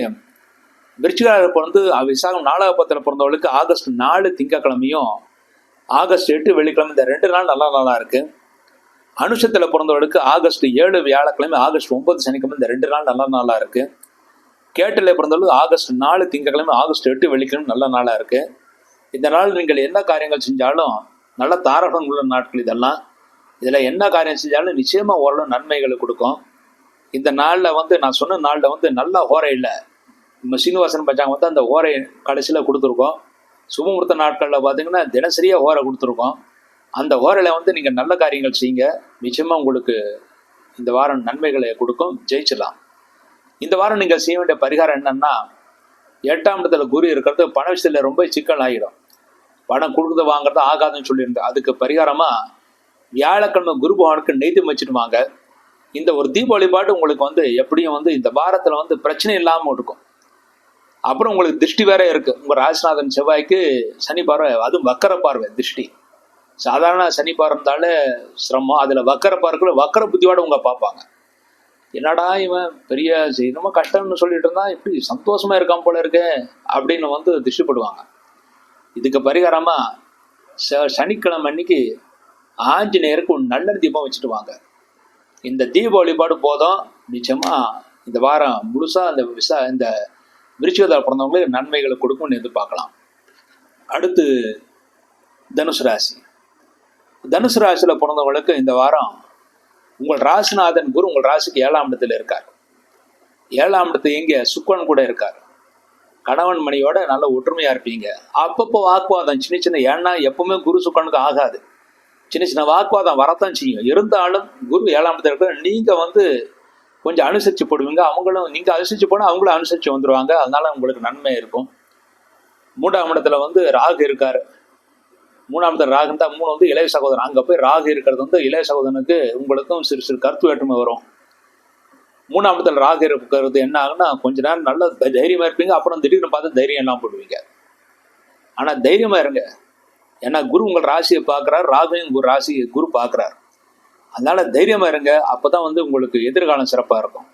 விருச்சிக ராசியில் பிறந்து விசாகம் 4ஆம் பத்தில் பிறந்தவங்களுக்கு ஆகஸ்ட் 4 திங்கக்கிழமையும் ஆகஸ்ட் 8 வெள்ளிக்கிழமை இந்த 2 நாள் நல்ல நாளாக இருக்குது. அனுஷத்தில் பிறந்தவர்களுக்கு ஆகஸ்ட் 7 வியாழக்கிழமை, ஆகஸ்ட் 9 சனிக்கிழமை இந்த 2 நாள் நல்ல நாளாக இருக்குது. கேட்டில் பிறந்தவர்களுக்கு ஆகஸ்ட் 4 திங்கக்கிழமை, ஆகஸ்ட் 8 வெள்ளிக்கிழமை நல்ல நாளாக இருக்குது. இந்த நாள் நீங்கள் என்ன காரியங்கள் செஞ்சாலும் நல்ல தாரகம் உள்ள நாட்கள் இதெல்லாம். இதில் என்ன காரியம் செஞ்சாலும் நிச்சயமாக ஓரளவு நன்மைகளை கொடுக்கும். இந்த நாளில் வந்து நான் சொன்ன நாளில் வந்து நல்ல ஹோரை இல்லை, நம்ம சீனிவாசன் பஞ்சாங்கம் வந்து அந்த ஹோரை கடைசியில் கொடுத்துருக்கோம். சுபமுகூர்த்த நாட்களில் பார்த்தீங்கன்னா தினசரியாக ஹோரை கொடுத்துருக்கோம். அந்த ஹோரையில் வந்து நீங்கள் நல்ல காரியங்கள் செய்யுங்க, நிச்சயமாக உங்களுக்கு இந்த வாரம் நன்மைகளை கொடுக்கும், ஜெயிச்சிடலாம். இந்த வாரம் நீங்கள் செய்ய வேண்டிய பரிகாரம் என்னன்னா, 8ஆம் இடத்துல குரு இருக்கிறது பண விஷயத்தில் ரொம்ப சிக்கல் ஆகிடும். பணம் கொடுக்குறது வாங்குறது ஆகாதுன்னு சொல்லியிருந்தேன். அதுக்கு பரிகாரமாக வியாழக்கிழமை குரு பகவானுக்கு நெய்தம் வச்சுட்டு வாங்க. இந்த ஒரு தீப வழிபாடு உங்களுக்கு வந்து எப்படியும் வந்து இந்த வாரத்தில் வந்து பிரச்சனை இல்லாமல் இருக்கும். அப்புறம் உங்களுக்கு திருஷ்டி வேற இருக்கு. உங்கள் ராசிநாதன் செவ்வாய்க்கு சனி பார்வை, அதுவும் வக்கர பார்வை திருஷ்டி. சாதாரண சனி பார்வை இருந்தாலே சிரமம், அதில் வக்கர பார்க்கல வக்கர புத்தியோட உங்க பார்ப்பாங்க. என்னடா இவன் பெரிய ரொம்ப கஷ்டம்னு சொல்லிட்டு இருந்தா இப்படி சந்தோஷமா இருக்கான் போல இருக்கு அப்படின்னு வந்து திருஷ்டிப்படுவாங்க. இதுக்கு பரிகாரமா சனிக்கிழமை அன்னைக்கு ஆஞ்சநேயருக்கு ஒரு நல்ல தீபம் வச்சுட்டு வாங்க. இந்த தீப வழிபாடு போதும், நிச்சயமா இந்த வாரம் முழுசா இந்த விருச்சிகத்தில் பிறந்தவங்களுக்கு நன்மைகளை கொடுக்கும்னு எதிர்பார்க்கலாம். அடுத்து தனுசு ராசி. தனுசு ராசியில் பிறந்தவங்களுக்கு இந்த வாரம் உங்கள் ராசிநாதன் குரு உங்கள் ராசிக்கு 7ஆம் இடத்துல இருக்கார். 7ஆம் இடத்து எங்கே சுக்கிரன் கூட இருக்கார். கணவன் மனையோட நல்ல ஒற்றுமையா இருப்பீங்க. அப்பப்போ வாக்குவாதம் சின்ன சின்ன, ஏன்னா எப்பவுமே குரு சுக்கிரனுக்கு ஆகாது, சின்ன சின்ன வாக்குவாதம் வரத்தான் செய்யும். இருந்தாலும் குரு 7ஆம் இடத்துல இருக்க நீங்கள் வந்து கொஞ்சம் அனுசரித்து போடுவீங்க. அவங்களும் நீங்கள் அனுசரித்து போனால் அவங்களும் அனுசரித்து வந்துடுவாங்க. அதனால உங்களுக்கு நன்மை இருக்கும். 3ஆம் இடத்துல வந்து ராகு இருக்கார். 3ஆம் இடத்துல ராகு இருந்தால் 3 வந்து இளைய சகோதரன். அங்கே போய் ராகு இருக்கிறது வந்து இளைய சகோதரனுக்கு உங்களுக்கும் சிறு சிறு கருத்து வேற்றுமை வரும். 3ஆம் இடத்துல ராகு இருக்கிறது என்ன ஆகுன்னா, கொஞ்ச நேரம் நல்ல தைரியமாக இருப்பீங்க, அப்புறம் திடீர்னு பார்த்து தைரியம் எல்லாம் போடுவீங்க. ஆனால் தைரியமாக இருங்க, ஏன்னா குரு உங்கள் ராசியை பார்க்குறாரு, ராகுவையும் குரு பார்க்குறாரு. அதனால தைரியமாக இருங்க. அப்போ தான் வந்து உங்களுக்கு எதிர்காலம் சிறப்பாக இருக்கும்.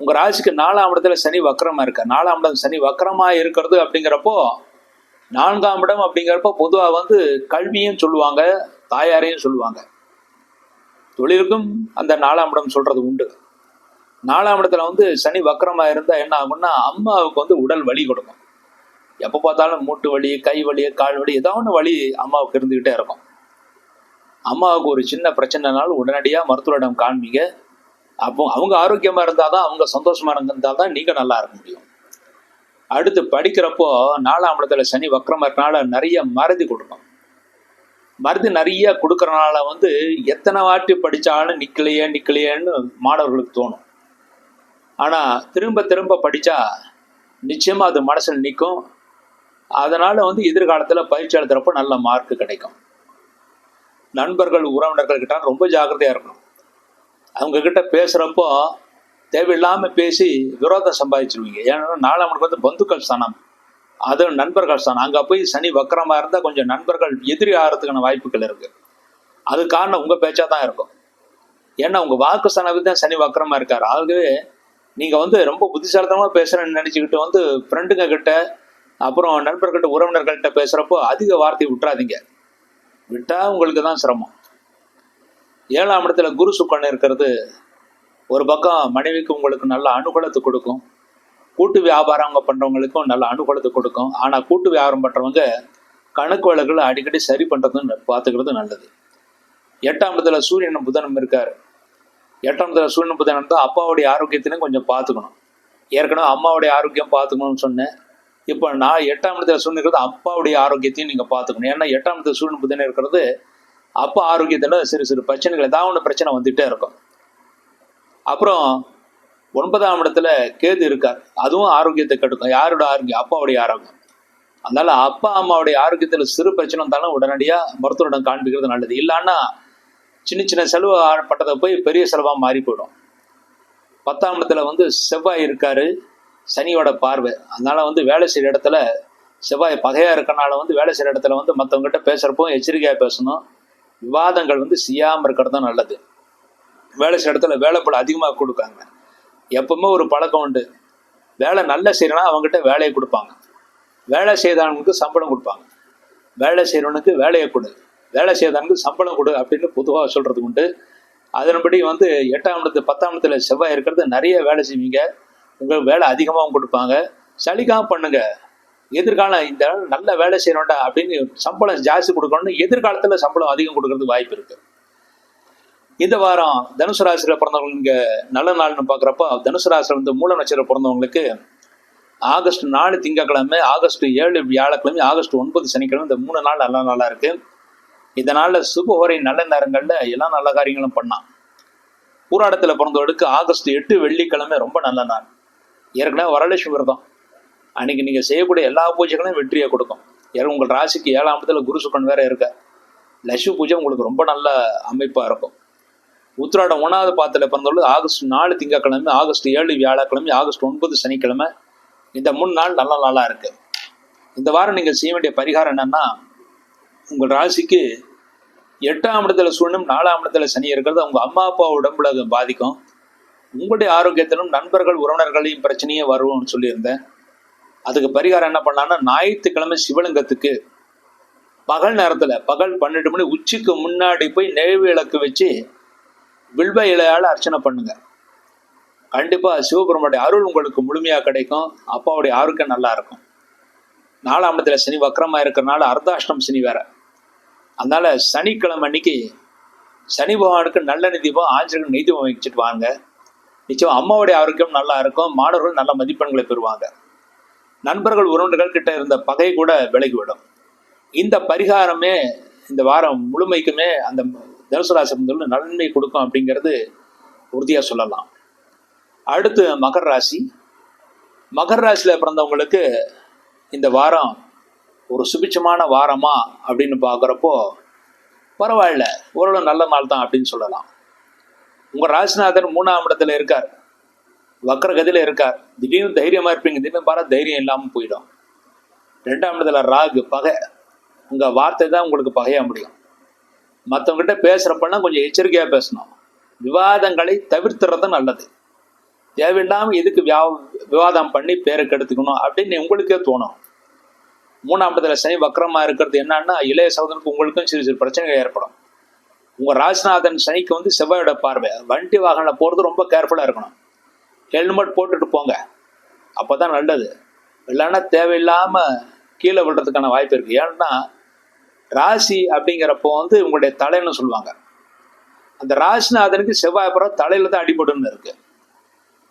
உங்கள் ராசிக்கு 4ஆம் இடத்துல சனி வக்கரமாக இருக்க. 4ஆம் இடம் சனி வக்கரமாக இருக்கிறது அப்படிங்கிறப்போ, 4ஆம் இடம் அப்படிங்கிறப்போ பொதுவாக வந்து கல்வியும் சொல்லுவாங்க, தாயாரையும் சொல்லுவாங்க. தொழிலுக்கும் அந்த 4ஆம் இடம் சொல்கிறது உண்டு. 4ஆம் இடத்துல வந்து சனி வக்கரமாக இருந்தால் என்ன ஆகும்னா, அம்மாவுக்கு வந்து உடல் வலி கொடுக்கும். எப்போ பார்த்தாலும் மூட்டு வலி, கை வலி, கால் வலி, ஏதோ ஒன்று வலி அம்மாவுக்கு இருந்துக்கிட்டே இருக்கும். அம்மாவுக்கு ஒரு சின்ன பிரச்சனைனாலும் உடனடியாக மருத்துவரிடம் காண்பீங்க. அப்போ அவங்க ஆரோக்கியமாக இருந்தால் தான், அவங்க சந்தோஷமாக இருந்தால் தான் நீங்கள் நல்லா இருக்க முடியும். அடுத்து படிக்கிறப்போ 4ஆம் இடத்துல சனி வக்கரமாக இருக்கனால நிறைய மறதி கொடுக்கும். மருதி நிறைய கொடுக்கறனால வந்து எத்தனை வாட்டி படித்தாலும் நிற்கலையேன்னு மாணவர்களுக்கு தோணும். ஆனால் திரும்ப திரும்ப படித்தா நிச்சயமாக அது மனசில் நிற்கும். அதனால் வந்து எதிர்காலத்தில் பயிற்சி எழுதுறப்போ நல்ல மார்க் கிடைக்கும். நண்பர்கள் உறவினர்கள் கிட்ட ரொம்ப ஜாக்கிரதையாக இருக்கணும். அவங்கக்கிட்ட பேசுகிறப்போ தேவையில்லாமல் பேசி விரோதம் சம்பாதிச்சிருவீங்க. ஏன்னா 4ஆம் இடத்துக்கு வந்து பந்துக்கள் ஸ்தானம், அது நண்பர்கள் ஸ்தானம். அங்கே போய் சனி வக்கரமாக இருந்தால் கொஞ்சம் நண்பர்கள் எதிரி ஆகிறதுக்கான வாய்ப்புகள் இருக்குது. அது காரணம் உங்கள் பேச்சாக தான் இருக்கும். ஏன்னா உங்கள் வாக்கு ஸ்தானத்துக்கு தான் சனி வக்கரமாக இருக்கார். ஆகவே நீங்கள் வந்து ரொம்ப புத்திசாலித்தனமாக பேசுகிறேன்னு நினச்சிக்கிட்டு வந்து ஃப்ரெண்டுங்க கிட்ட, அப்புறம் நண்பர்கிட்ட, உறவினர்கள்ட்ட பேசுகிறப்போ அதிக வார்த்தை விட்டுறாதீங்க. விட்டால் உங்களுக்கு தான் சிரமம். 7ஆம் இடத்துல குரு சுக்கிரன் இருக்கிறது ஒரு பக்கம் மனைவிக்கு உங்களுக்கு நல்ல அனுகூலத்தை கொடுக்கும். கூட்டு வியாபாரம் பண்ணுறவங்களுக்கும் நல்ல அனுகூலத்தை கொடுக்கும். ஆனால் கூட்டு வியாபாரம் பண்ணுறவங்க கணக்கு வழக்குகளை அடிக்கடி சரி பண்ணுறதுன்னு பார்த்துக்கிறது நல்லது. 8ஆம் இடத்துல சூரியன் புதனும் இருக்கார். 8ஆம் இடத்துல சூரியன் புதன் இருந்தால் அப்பாவுடைய ஆரோக்கியத்திலையும் கொஞ்சம் பார்த்துக்கணும். ஏற்கனவே அம்மாவுடைய ஆரோக்கியம் பார்த்துக்கணும்னு சொன்னேன். இப்போ நான் 8ஆம் இடத்துல சூழ்நிலை அப்பாவுடைய ஆரோக்கியத்தையும் நீங்கள் பார்த்துக்கணும். ஏன்னா 8ஆம் இடத்துல சூழ்நிலை புதன் இருக்கிறது அப்பா ஆரோக்கியத்தில் சிறு சிறு பிரச்சனைகள் ஏதாவது ஒன்று பிரச்சனை வந்துகிட்டே இருக்கும். அப்புறம் 9ஆம் இடத்துல கேது இருக்கார், அதுவும் ஆரோக்கியத்தை கெடுக்கும். யாரோட ஆரோக்கியம்? அப்பாவுடைய ஆரோக்கியம். அதனால அப்பா அம்மாவுடைய ஆரோக்கியத்தில் சிறு பிரச்சனை வந்தாலும் உடனடியாக மருத்துவரிடம் காண்பிக்கிறது நல்லது. இல்லைன்னா சின்ன சின்ன செலவு பட்டதை போய் பெரிய செலவாக மாறி போயிடும். 10ஆம் இடத்துல செவ்வாய் இருக்காரு, சனியோட பார்வை. அதனால வேலை செய்கிற இடத்துல செவ்வாய் பகையாக இருக்கனால வேலை செய்கிற இடத்துல மற்றவங்ககிட்ட பேசுகிறப்போ எச்சரிக்கையாக பேசணும். விவாதங்கள் செய்யாமல் இருக்கிறது தான் நல்லது. வேலை செய்கிற இடத்துல வேலைப்பள அதிகமாக கொடுக்காங்க. எப்பவுமே ஒரு பழக்கம் உண்டு, வேலை நல்லா செய்யறனா அவங்ககிட்ட வேலையை கொடுப்பாங்க, வேலை செய்தவனுக்கு சம்பளம் கொடுப்பாங்க. வேலை செய்கிறவனுக்கு வேலையை கொடு, வேலை செய்தவனுக்கு சம்பளம் கொடு அப்படின்னு பொதுவாக சொல்கிறது உண்டு. அதன்படி 8ஆம் இடத்துல 10ஆம் இடத்துல செவ்வாய் இருக்கிறது நிறைய வேலை செய்வீங்க, உங்களுக்கு வேலை அதிகமாகவும் கொடுப்பாங்க. சலிக்காமல் பண்ணுங்க. எதிர்காலம் இந்த நல்ல வேலை செய்யணும்டா அப்படின்னு சம்பளம் ஜாஸ்தி கொடுக்கணும்னு எதிர்காலத்தில் சம்பளம் அதிகம் கொடுக்கறதுக்கு வாய்ப்பு இருக்கு. இந்த வாரம் தனுசு ராசியில் பிறந்தவங்களுக்கு இங்கே நல்ல நாள்னு பார்க்குறப்போ தனுசு ராசியில் மூல நட்சத்திரம் பிறந்தவங்களுக்கு ஆகஸ்ட் 4 திங்கட்கிழமை, ஆகஸ்ட் 7 வியாழக்கிழமை, ஆகஸ்ட் 9 சனிக்கிழமை, இந்த 3 நாள் நல்ல நாளாக இருக்கு. இந்த நாளில் சுபஹோரை நல்ல நேரங்களில் எல்லா நல்ல காரியங்களும் பண்ணலாம். பூராடத்தில் பிறந்தவர்களுக்கு ஆகஸ்ட் 8 வெள்ளிக்கிழமை ரொம்ப நல்ல நாள். ஏற்கனவே வரலட்சுமி விரதம் அன்னைக்கு நீங்கள் செய்யக்கூடிய எல்லா பூஜைகளையும் வெற்றியை கொடுக்கும். உங்கள் ராசிக்கு 7ஆம் இடத்துல குரு சுக்கரன் வேற இருக்க, லட்சுமி பூஜை உங்களுக்கு ரொம்ப நல்ல அமைப்பாக இருக்கும். உத்திராடம் 1வது பாதத்தில் பிறந்தவர்கள் ஆகஸ்ட் 4 திங்கட்கிழமை, ஆகஸ்ட் 7 வியாழக்கிழமை, ஆகஸ்ட் 9 சனிக்கிழமை, இந்த 3 நாள் நல்ல நாளாக இருக்கு. இந்த வாரம் நீங்கள் செய்ய வேண்டிய பரிகாரம் என்னன்னா, உங்கள் ராசிக்கு 8ஆம் இடத்துல சூழ்நிலும் 4ஆம் இடத்துல சனி இருக்கிறது உங்கள் அம்மா அப்பா உடம்புல அது பாதிக்கும். உங்களுடைய ஆரோக்கியத்திலும் நண்பர்கள் உறவினர்களையும் பிரச்சனையே வருவோம்னு சொல்லியிருந்தேன். அதுக்கு பரிகாரம் என்ன பண்ணலான்னா, ஞாயிற்றுக்கிழமை சிவலிங்கத்துக்கு பகல் நேரத்தில் பகல் 12 மணி உச்சிக்கு முன்னாடி போய் நெய் விளக்கு வச்சு வில்வ இலையால் அர்ச்சனை பண்ணுங்க. கண்டிப்பாக சிவபெருமானுடைய அருள் உங்களுக்கு முழுமையாக கிடைக்கும். அப்பாவுடைய ஆரோக்கியம் நல்லா இருக்கும். 4ஆம் இடத்துல சனி வக்கரமாக இருக்கிறனால அர்த்தாஷ்டம் சனி வேற. அதனால சனிக்கிழமை அன்னைக்கு சனி பகவானுக்கு நல்ல தீபம், ஆஞ்சநேயர் நெய் தீபம் வச்சுட்டு வாங்க. நிச்சயம் அம்மாவுடைய ஆரோக்கியம் நல்லா இருக்கும். மாணவர்கள் நல்ல மதிப்பெண்களை பெறுவாங்க. நண்பர்கள் உறவினர்கள் கிட்ட இருந்த பகை கூட விலகிவிடும். இந்த பரிகாரமே இந்த வாரம் முழுமைக்குமே அந்த தனுசு ராசி நன்மை கொடுக்கும் அப்படிங்கிறது உறுதியாக சொல்லலாம். அடுத்து மகர ராசி. மகர ராசியில் பிறந்தவங்களுக்கு இந்த வாரம் ஒரு சுபிட்சமான வாரமா அப்படின்னு பார்க்குறப்போ பரவாயில்ல, ஓரளவு நல்ல நாள் தான் அப்படின்னு சொல்லலாம். உங்கள் ராசிநாதன் 3ஆம் இடத்துல இருக்கார், வக்கரகதியில் இருக்கார். திடீர்னு தைரியமாக இருப்பீங்க, திடீர்னு பார்த்தா தைரியம் இல்லாமல் போயிடும். 2ஆம் இடத்துல ராகு பகை, உங்கள் வார்த்தை தான் உங்களுக்கு பகையாக முடியும். மற்றவங்ககிட்ட பேசுகிறப்பெல்லாம் கொஞ்சம் எச்சரிக்கையாக பேசணும். விவாதங்களை தவிர்த்துறது நல்லது. தேவையில்லாமல் எதுக்கு விவாதம் பண்ணி பேரை கெடுத்துக்கணும் அப்படின்னு உங்களுக்கே தோணும். 3ஆம் இடத்துல சனி வக்கரமாக இருக்கிறது என்னன்னா, இளைய சகோதரனுக்கு உங்களுக்கும் சிறு சிறு பிரச்சனைகள் ஏற்படும். உங்கள் ராசிநாதன் சனிக்கு செவ்வாயோட பார்வை. வண்டி வாகனம் போகிறது ரொம்ப கேர்ஃபுல்லாக இருக்கணும். ஹெல்மெட் போட்டுட்டு போங்க, அப்போ தான் நல்லது. இல்லைன்னா தேவையில்லாமல் கீழே விடுறதுக்கான வாய்ப்பு இருக்குது. ஏன்னா ராசி அப்படிங்கிறப்போ உங்களுடைய தலைன்னு சொல்லுவாங்க. அந்த ராசிநாதனுக்கு செவ்வாய் புறம் தலையில் தான் அடிபடுன்னு இருக்குது.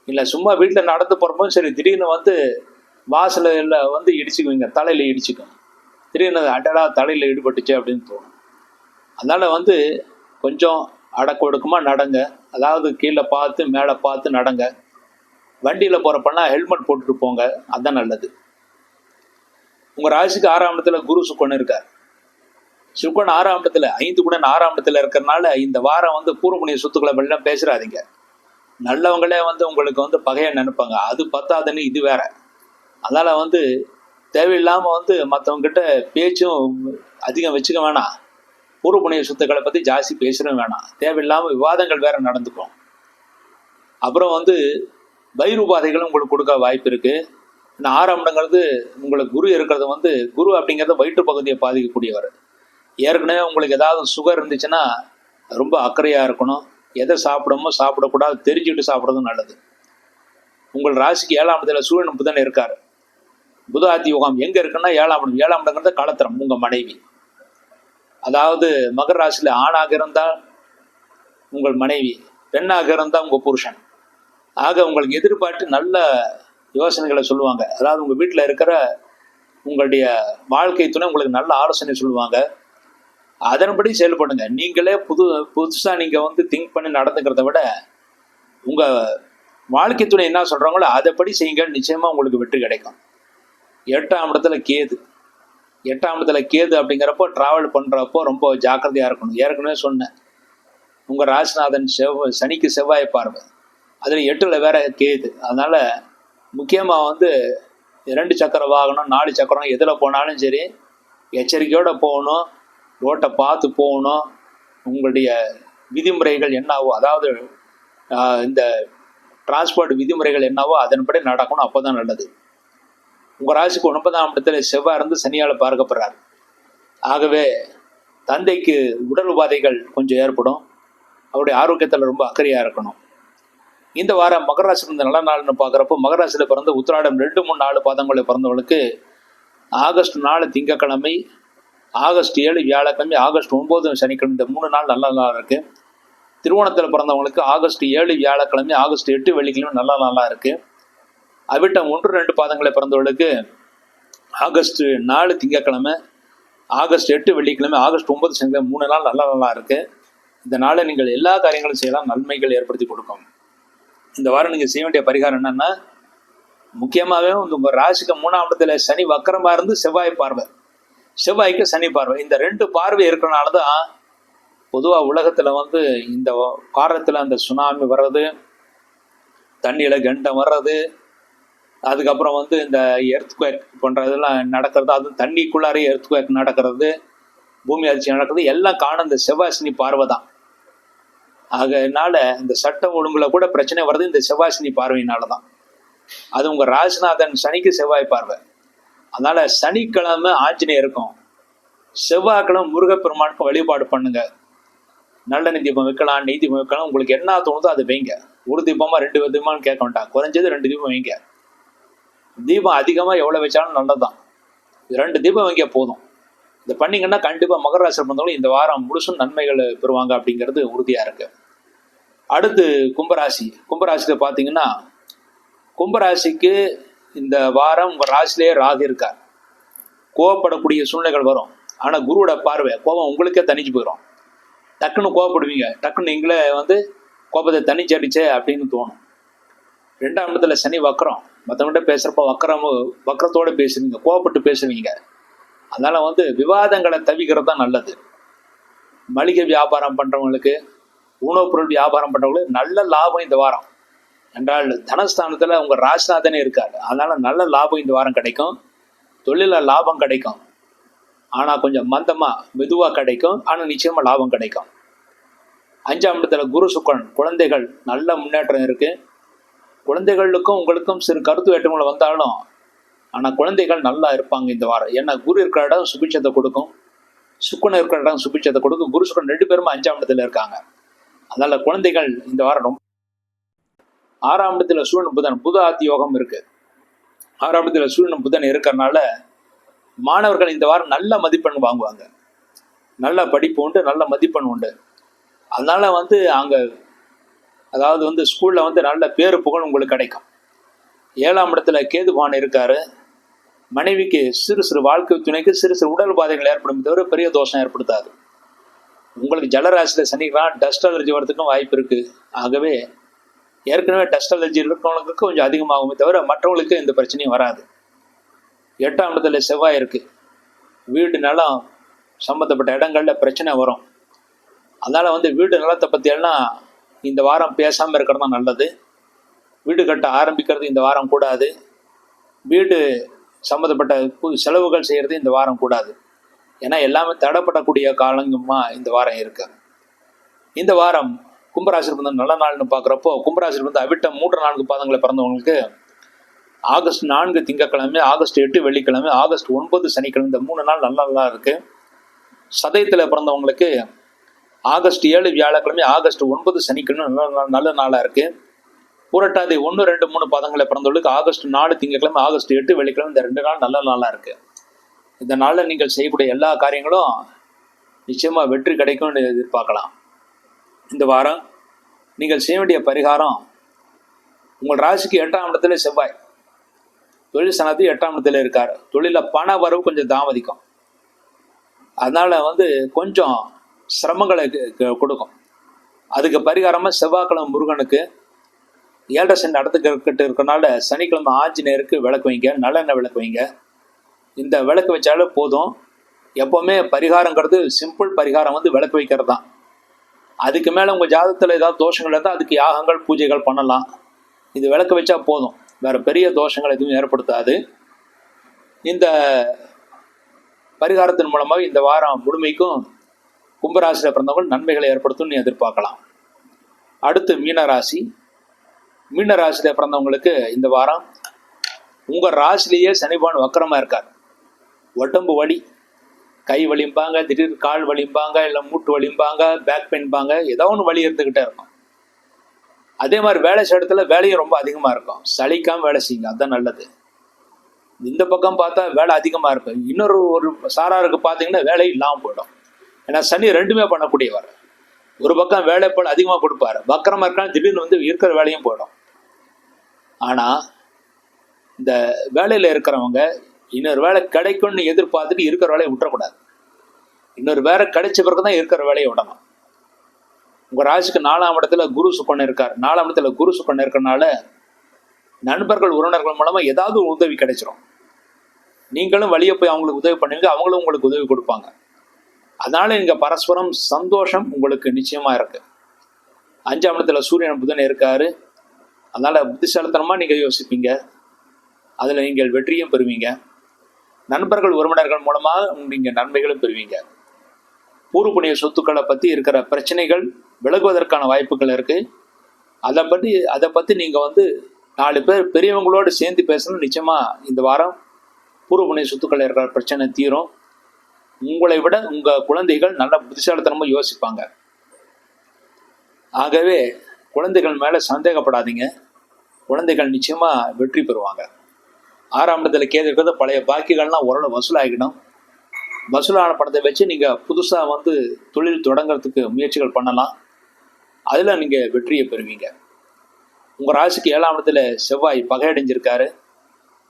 இல்லை சும்மா வீட்டில் நடந்து போகிறப்போ சரி திடீர்னு வாசலில் இடிச்சுக்குவீங்க, தலையில் இடிச்சுக்கும். திடீர்னு அடடா தலையில் ஈடுபட்டுச்சு அப்படின்னு தோணும். அதனால் கொஞ்சம் அடக்க ஒடுக்கமாக நடங்க. அதாவது கீழே பார்த்து மேலே பார்த்து நடங்க. வண்டியில் போகிறப்பன்னா ஹெல்மெட் போட்டுட்டு போங்க, அதுதான் நல்லது. உங்கள் ராசிக்கு 6ஆம் இடத்துல குரு சுக்கரன் இருக்கார். சுக்கரன் 6ஆம் இடத்துல 5 கூட 6ஆம் இடத்துல இருக்கிறனால இந்த வாரம் பூர்வமுனிய சொத்துக்களை எல்லாம் பேசுறாதீங்க. நல்லவங்களே உங்களுக்கு பகையை நினைப்பாங்க. அது பத்தாதுன்னு இது வேற. அதனால் தேவையில்லாமல் மற்றவங்ககிட்ட பேச்சும் அதிகம் வச்சுக்க வேணாம். பூர்வமுனிய சொத்துக்களை பற்றி ஜாஸ்தி பேசுகிறோம் வேணாம். தேவையில்லாமல் விவாதங்கள் வேற நடந்துக்கும். அப்புறம் பைரூபாதைகளும் உங்களுக்கு கொடுக்க வாய்ப்பு இருக்குது. இந்த 6ஆம் இடங்கிறது உங்களுக்கு குரு இருக்கிறது குரு அப்படிங்கிறத வயிற்று பகுதியை பாதிக்கக்கூடியவர். ஏற்கனவே உங்களுக்கு ஏதாவது சுகர் இருந்துச்சுன்னா ரொம்ப அக்கறையாக இருக்கணும். எதை சாப்பிடமோ சாப்பிடக்கூடாது, தெரிஞ்சுக்கிட்டு சாப்பிட்றதும் நல்லது. உங்கள் ராசிக்கு 7ஆம் இடத்துல சூரியன் புதன் இருக்கார். புதாதி யோகம் எங்கே இருக்குன்னா 7ஆம் இடம். 7ஆம் இடங்கிறது களத்திரம், உங்கள் மனைவி. அதாவது மகர ராசியில் ஆணாக இருந்தால் உங்கள் மனைவி, பெண்ணாக இருந்தால் உங்கள் புருஷன். ஆக உங்களுக்கு எதிர்பார்த்து நல்ல யோசனைகளை சொல்லுவாங்க. அதாவது உங்கள் வீட்டில் இருக்கிற உங்களுடைய வாழ்க்கை துணை உங்களுக்கு நல்ல ஆலோசனை சொல்லுவாங்க. அதன்படி செயல்படுங்க. நீங்களே புதுசாக நீங்கள் வந்து திங்க் பண்ணி நடந்துக்கிறத விட உங்கள் வாழ்க்கை துணை என்ன சொல்கிறாங்களோ அதைப்படி செய்யுங்க. நிச்சயமாக உங்களுக்கு வெற்றி கிடைக்கும். 8ஆம் இடத்துல கேது. 8ஆம் இடத்துல கேது அப்படிங்கிறப்போ ட்ராவல் பண்ணுறப்போ ரொம்ப ஜாக்கிரதையாக இருக்கணும். ஏற்கனவே சொன்னேன், உங்கள் ராசிநாதன் சனிக்கு செவ்வாய் பார்வை, அதில் 8ல் வேற கேது. அதனால் முக்கியமாக வந்து 2 சக்கர வாகனம் 4 சக்கரம் எதில் போனாலும் சரி எச்சரிக்கையோடு போகணும். ரோட்டை பார்த்து போகணும். உங்களுடைய விதிமுறைகள் என்னவோ, அதாவது இந்த டிரான்ஸ்போர்ட் விதிமுறைகள் என்னவோ அதன்படி நடக்கணும். அப்போ தான் நல்லது. உங்கள் ராசிக்கு 9ஆம் இடத்துல செவ்வாய் இருந்து சனியால் பார்க்கப்படுறார். ஆகவே தந்தைக்கு உடல் உபாதைகள் கொஞ்சம் ஏற்படும். அவருடைய ஆரோக்கியத்தில் ரொம்ப அக்கறையாக இருக்கணும். இந்த வாரம் மகர ராசி இருந்த நல்ல நாள்னு பார்க்குறப்போ மகர ராசியில் பிறந்த உத்திராடம் 2, 3, 4 பாதங்களில் பிறந்தவங்களுக்கு ஆகஸ்ட் 4 திங்கட்கிழமை, ஆகஸ்ட் 7 வியாழக்கிழமை, ஆகஸ்ட் 9 சனிக்கிழமை, இந்த 3 நாள் நல்ல நாளாக இருக்குது. திருவோணத்தில் பிறந்தவங்களுக்கு ஆகஸ்ட் 7 வியாழக்கிழமை, ஆகஸ்ட் 8 வெள்ளிக்கிழமை நல்ல நாளாக இருக்குது. அவிட்டம் 1, 2 பாதங்களை பிறந்தவர்களுக்கு ஆகஸ்ட் 4 திங்கட்கிழமை, ஆகஸ்ட் 8 வெள்ளிக்கிழமை, ஆகஸ்ட் 9 சனிக்கிழமை 3 நாள் நல்ல நாளாக இருக்குது. இந்த நாளை நீங்கள் எல்லா காரியங்களும் செய்யலாம். நன்மைகள் ஏற்படுத்தி கொடுக்கும். இந்த வாரம் நீங்கள் செய்ய வேண்டிய பரிகாரம் என்னன்னா, முக்கியமாகவே உங்கள் ராசிக்கு 3ஆம் இடத்துல சனி வக்கரமாக இருந்து செவ்வாய் பார்வை, செவ்வாய்க்கு சனி பார்வை, இந்த 2 பார்வை இருக்கிறனால தான் பொதுவாக உலகத்தில் வந்து இந்த காரணத்தில் அந்த சுனாமி வர்றது, தண்ணியில் கண்டம் வர்றது, அதுக்கப்புறம் வந்து இந்த எர்த்குவேக் போன்றதெல்லாம் நடக்கிறது, அதுவும் தண்ணிக்குள்ளாரே எர்த்குவேக் நடக்கிறது, பூமி அதிர்ச்சி நடக்கிறது, எல்லாம் காணும் இந்த செவ்வாய் சனி பார்வை தான். அதனால இந்த சட்டம் ஒழுங்குல கூட பிரச்சனை வருது இந்த செவ்வாய் சனி பார்வையினால தான். அது உங்கள் ராசிநாதன் சனிக்கு செவ்வாய் பார்வை. அதனால சனிக்கிழமை ஆஞ்சநேயர் இருக்கும், செவ்வாய்க்கிழமை முருகப்பெருமானுக்கும் வழிபாடு பண்ணுங்க. நல்ல தீபம் வைக்கலாம், நெய் தீபம் வைக்கலாம். உங்களுக்கு என்ன தோணுதோ அதை வைங்க. ஒரு தீபமா 2 தீபமானு கேட்க வேண்டாம், குறைஞ்சது 2 தீபம் வைங்க. தீபம் அதிகமாக எவ்வளோ வச்சாலும் நல்லதுதான். 2 தீபம் வைங்க போதும். இதை பண்ணிங்கன்னா கண்டிப்பாக மகர ராசியில் பிறந்தவங்களும் இந்த வாரம் முழுசும் நன்மைகள் பெறுவாங்க அப்படிங்கிறது உறுதியாக இருக்கு. அடுத்து கும்பராசி. கும்பராசியில் பார்த்தீங்கன்னா, கும்பராசிக்கு இந்த வாரம் உங்கள் ராசிலேயே ராகு இருக்கார். கோவப்படக்கூடிய சூழ்நிலைகள் வரும். ஆனால் குருவோட பார்வை கோபம் உங்களுக்கே தனிச்சு போயிடும். டக்குன்னு கோவப்படுவீங்க, டக்குன்னு நீங்களே வந்து கோபத்தை தனிச்சடிச்சே அப்படின்னு தோணும். 2ஆம் இடத்துல சனி வக்கரம், மற்றவங்கள்ட்ட பேசுகிறப்ப வக்கரத்தோடு பேசுவீங்க, கோவப்பட்டு பேசுவீங்க. அதனால் வந்து விவாதங்களை தவிக்கிறது தான் நல்லது. மளிகை வியாபாரம் பண்ணுறவங்களுக்கு, உணவுப் பொருள் வியாபாரம் பண்ணுறவங்களுக்கு நல்ல லாபம் இந்த வாரம். என்றால் தனஸ்தானத்தில் உங்கள் ராசிநாதனே இருக்காரு. அதனால் நல்ல லாபம் இந்த வாரம் கிடைக்கும். தொழிலில் லாபம் கிடைக்கும். ஆனால் கொஞ்சம் மந்தமாக மெதுவாக கிடைக்கும். ஆனால் நிச்சயமாக லாபம் கிடைக்கும். 5ஆம் இடத்துல குரு சுக்கிரன், குழந்தைகள் நல்ல முன்னேற்றம் இருக்குது. குழந்தைகளுக்கும் உங்களுக்கும் சிறு கருத்து வேற்றுமைகள் வந்தாலும் ஆனால் குழந்தைகள் நல்லா இருப்பாங்க இந்த வாரம். ஏன்னா குரு இருக்கிற இடம் சுபிட்சத்தை கொடுக்கும், சுக்கிரன் இருக்கிற இடம் சுபிட்சத்தை கொடுக்கும். குரு சுக்கிரன் 2 பேருமே 5ஆம் இடத்துல இருக்காங்க. அதனால குழந்தைகள் இந்த வாரம் ரொம்ப. 6ஆம் இடத்துல சூரியன் புதன், புத ஆத்தி யோகம் இருக்கு. 6ஆம் இடத்துல சூரியன் புதன் இருக்கிறனால மாணவர்கள் இந்த வாரம் நல்ல மதிப்பெண் வாங்குவாங்க. நல்ல படிப்பு உண்டு, நல்ல மதிப்பெண் உண்டு. அதனால வந்து அங்கே அதாவது வந்து ஸ்கூலில் வந்து நல்ல பேரு புகழ் உங்களுக்கு கிடைக்கும். 7ஆம் இடத்துல கேது பகவான் இருக்காரு. மனைவிக்கு சிறு சிறு வாழ்க்கை துணைக்கு சிறு சிறு உடல் பாதைகள் ஏற்படும் தவிர பெரிய தோஷம் ஏற்படுத்தாது. உங்களுக்கு ஜலராசியில் சனிக்கிறான், டஸ்ட் அலர்ஜி வரதுக்கும் வாய்ப்பு இருக்குது. ஆகவே ஏற்கனவே டஸ்ட் அலர்ஜி இருக்கிறவங்களுக்கு கொஞ்சம் அதிகமாகுமே தவிர மற்றவங்களுக்கு எந்த பிரச்சனையும் வராது. 8ஆம் இடத்துல செவ்வாய் இருக்குது. வீடு நிலம் சம்மந்தப்பட்ட இடங்களில் பிரச்சனை வரும். அதனால் வந்து வீடு நிலத்தை பற்றியெல்லாம் இந்த வாரம் பேசாமல் இருக்கிறது தான் நல்லது. வீடு கட்ட ஆரம்பிக்கிறது இந்த வாரம் கூடாது. வீடு சம்மந்தப்பட்ட செலவுகள் செய்கிறது இந்த வாரம் கூடாது. ஏன்னா எல்லாமே தடைப்படக்கூடிய காலங்கமாக இந்த வாரம் இருக்கு. இந்த வாரம் கும்பராசியில் வந்து நல்ல நாள்னு பார்க்குறப்போ கும்பராசியில் வந்து அவிட்டம் 3, 4 பாதங்களை பிறந்தவங்களுக்கு ஆகஸ்ட் 4 திங்கட்கிழமை, ஆகஸ்ட் 8 வெள்ளிக்கிழமை, ஆகஸ்ட் 9 சனிக்கிழமை, இந்த 3 நாள் நல்ல நாளாக இருக்குது. சதயத்தில் பிறந்தவங்களுக்கு ஆகஸ்ட் 7 வியாழக்கிழமை, ஆகஸ்ட் 9 சனிக்கிழமை நல்ல நாளாக இருக்குது. புரட்டாதி 1, 2, 3 பாதங்களை பிறந்தவர்களுக்கு ஆகஸ்ட் 4 திங்கட்கிழமை, ஆகஸ்ட் 8 வெள்ளிக்கிழமை, இந்த 2 நாள் நல்ல நாளாக இருக்குது. இந்த நாளில் நீங்கள் செய்யக்கூடிய எல்லா காரியங்களும் நிச்சயமாக வெற்றி கிடைக்கும்னு எதிர்பார்க்கலாம். இந்த வாரம் நீங்கள் செய்ய வேண்டிய பரிகாரம், உங்கள் ராசிக்கு 8ஆம் இடத்துல செவ்வாய், தொழில் ஸ்தானத்து 8ஆம் இடத்துல இருக்கார். தொழில பண வரவு கொஞ்சம் தாமதிக்கும். அதனால கொஞ்சம் சிரமங்களை கொடுக்கும். அதுக்கு பரிகாரமாக செவ்வாய்க்கிழமை முருகனுக்கு 7.5 சனி நடந்துக்கிட்டு இருக்கனால சனிக்கிழமை ஆஞ்சநேயருக்கு விளக்கு வைங்க, நல்லெண்ணெய் விளக்கு வைங்க. இந்த விளக்கு வச்சாலே போதும். எப்போவுமே பரிகாரங்கிறது சிம்பிள் பரிகாரம் விளக்கு வைக்கிறது தான். அதுக்கு மேலே உங்கள் ஜாதகத்தில் ஏதாவது தோஷங்கள் இருந்தால் அதுக்கு யாகங்கள் பூஜைகள் பண்ணலாம். இது விளக்கு வச்சா போதும், வேறு பெரிய தோஷங்கள் எதுவும் ஏற்படுத்தாது. இந்த பரிகாரத்தின் மூலமாக இந்த வாரம் முழுமைக்கும் கும்பராசியில் பிறந்தவர்கள் நன்மைகளை ஏற்படுத்தும்னு எதிர்பார்க்கலாம். அடுத்து மீனராசி. மீனராசியில் பிறந்தவங்களுக்கு இந்த வாரம் உங்கள் ராசிலேயே சனிபான் வக்கரமாக இருக்கார். உடம்பு வலி, கை வலிம்பாங்க, திடீர் கால் வலிம்பாங்க, இல்லை மூட்டு வலிம்பாங்க, பேக் பெயின்பாங்க, ஏதோ ஒன்று வலி இருந்துக்கிட்டே இருக்கும். அதே மாதிரி வேலை செய்ய இடத்துல வேலையும் ரொம்ப அதிகமாக இருக்கும். சலிக்காமல் வேலை செய்யுங்க, அதுதான் நல்லது. இந்த பக்கம் பார்த்தா வேலை அதிகமாக இருக்கும். ஒரு சாராருக்கு பார்த்தீங்கன்னா வேலை இல்லாமல் போயிடும். ஏன்னா சனி ரெண்டுமே பண்ணக்கூடியவர். ஒரு பக்கம் வேலை போல் அதிகமாக கொடுப்பாரு, வக்கரமாக இருக்கான்னு திடீர்னு இருக்கிற வேலையும் போயிடும். ஆனால் இந்த வேலையில் இருக்கிறவங்க இன்னொரு வேலை கிடைக்கும்னு எதிர்பார்த்துட்டு இருக்கிற வேலையை விட்டுறக்கூடாது. இன்னொரு வேலை கிடைச்ச பிறகு தான் இருக்கிற வேலையை விடணும். உங்கள் ராசிக்கு 4ஆம் இடத்துல குரு சுக்கரன் இருக்கார். 4ஆம் இடத்துல குரு சுக்கரன் இருக்கிறனால நண்பர்கள் உறவினர்கள் மூலமாக ஏதாவது உதவி கிடைச்சிரும். நீங்களும் வழியை போய் அவங்களுக்கு உதவி பண்ணுவீங்க, அவங்களும் உங்களுக்கு உதவி கொடுப்பாங்க. அதனால இங்கே பரஸ்பரம் சந்தோஷம் உங்களுக்கு நிச்சயமாக இருக்கு. 5ஆம் இடத்துல சூரியன் புதன் இருக்காரு. அதனால புத்திசாலித்தனமாக நீங்கள் யோசிப்பீங்க, அதில் நீங்கள் வெற்றியும் பெறுவீங்க. நண்பர்கள் உறவினர்கள் மூலமாக நீங்கள் நன்மைகளும் பெறுவீங்க. பூர்வ புண்ணிய சொத்துக்களை பற்றி இருக்கிற பிரச்சனைகள் விலகுவதற்கான வாய்ப்புகள் இருக்குது. அதை பற்றி நீங்கள் 4 பேர் பெரியவங்களோடு சேர்ந்து பேசணும். நிச்சயமாக இந்த வாரம் பூர்வ புண்ணிய சொத்துக்கள் இருக்கிற பிரச்சனை தீரும். உங்களை விட உங்கள் குழந்தைகள் நல்ல புத்திசாலித்தனமாக யோசிப்பாங்க. ஆகவே குழந்தைகள் மேலே சந்தேகப்படாதீங்க. குழந்தைகள் நிச்சயமாக வெற்றி பெறுவாங்க. 6ஆம் இடத்துல கேது இருக்கிறது. பழைய பாக்கிகள்லாம் ஓரளவு வசூலாகிடும். வசூலான பணத்தை வச்சு நீங்கள் புதுசாக தொழில் தொடங்கிறதுக்கு முயற்சிகள் பண்ணலாம். அதில் நீங்கள் வெற்றியை பெறுவீங்க. உங்கள் ராசிக்கு 7ஆம் இடத்துல செவ்வாய் பகையடைஞ்சிருக்காரு.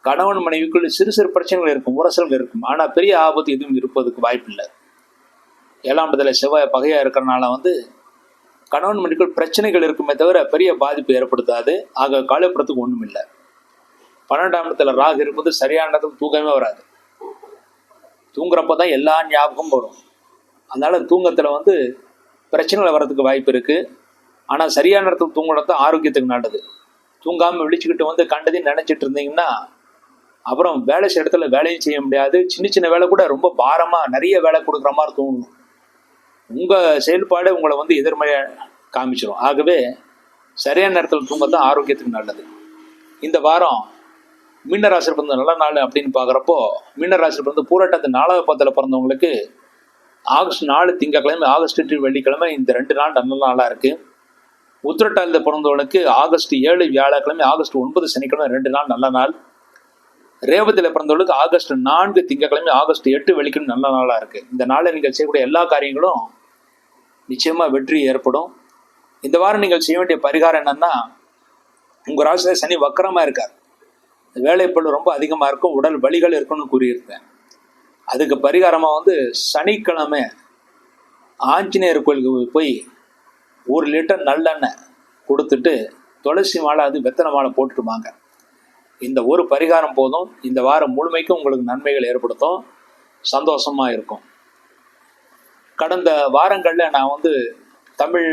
கணவன் மனைவிக்குள்ள சிறு சிறு பிரச்சனைகள் இருக்கும், உரசல்கள் இருக்கும். ஆனால் பெரிய ஆபத்து எதுவும் இருப்பதுக்கு வாய்ப்பு இல்லை. 7ஆம் இடத்துல செவ்வாய் பகையாக இருக்கிறனால கணவன் மனைவிக்குள் பிரச்சனைகள் இருக்குமே தவிர பெரிய பாதிப்பு ஏற்படுத்தாது. ஆக காலப்புறத்துக்கு ஒன்றும் இல்லை. 12ஆம் இடத்துல ராகு இருப்பது சரியான இடத்துல தூக்கமே வராது. தூங்குறப்ப தான் எல்லா ஞாபகமும் வரும். அதனால தூங்கத்தில் பிரச்சனைகள் வர்றதுக்கு வாய்ப்பு இருக்குது. ஆனால் சரியான இடத்துல தூங்குறது ஆரோக்கியத்துக்கு நல்லது. தூங்காமல் விழிச்சுக்கிட்டு கண்டதையும் நினச்சிட்டு இருந்தீங்கன்னா அப்புறம் வேலை செய்ய இடத்துல வேலையும் செய்ய முடியாது. சின்ன சின்ன வேலை கூட ரொம்ப பாரமாக நிறைய வேலை கொடுக்குற மாதிரி தோணும். உங்கள் செயல்பாடு உங்களை எதிர்மறையாக காமிச்சிடும். ஆகவே சரியான நேரத்தில் தூங்கத்தான் ஆரோக்கியத்துக்கு நல்லது. இந்த வாரம் மீனராசியில் பிறந்த நல்ல நாள் அப்படின்னு பார்க்குறப்போ, மீனராசியில் பிறந்த பூரட்டாத்து 4ஆவது பாதத்தில் பிறந்தவங்களுக்கு ஆகஸ்ட் 4 திங்கட்கிழமை, ஆகஸ்ட் 8 வெள்ளிக்கிழமை, இந்த 2 நாள் நல்ல நாளாக இருக்குது. உத்திரட்டாதியில் பிறந்தவங்களுக்கு ஆகஸ்ட் 7 வியாழக்கிழமை, ஆகஸ்ட் 9 சனிக்கிழமை 2 நாள் நல்ல நாள். ரேவதியில் பிறந்தவங்களுக்கு ஆகஸ்ட் 4 திங்கட்கிழமை, ஆகஸ்ட் 8 வெள்ளிக்கிழமை நல்ல நாளாக இருக்குது. இந்த நாளில் நீங்கள் செய்யக்கூடிய எல்லா காரியங்களும் நிச்சயமாக வெற்றி ஏற்படும். இந்த வாரம் நீங்கள் செய்ய வேண்டிய பரிகாரம் என்னன்னா, உங்கள் ராசியில் சனி வக்கரமாக இருக்கார். வேலைப்பளு ரொம்ப அதிகமாக இருக்கும், உடல் வலிகள் இருக்குன்னு கூறியிருக்கேன். அதுக்கு பரிகாரமாக சனிக்கிழமை ஆஞ்சநேயர் கோயிலுக்கு போய் 1 லிட்டர் நல்லெண்ணெய் கொடுத்துட்டு துளசி மாலை, அது வெத்தலை மாலை போட்டுட்டு வாங்க. இந்த ஒரு பரிகாரம் போதும். இந்த வாரம் முழுமைக்கும் உங்களுக்கு நன்மைகள் ஏற்படுத்தும், சந்தோஷமாக இருக்கும். கடந்த வாரங்களில் நான் தமிழ்,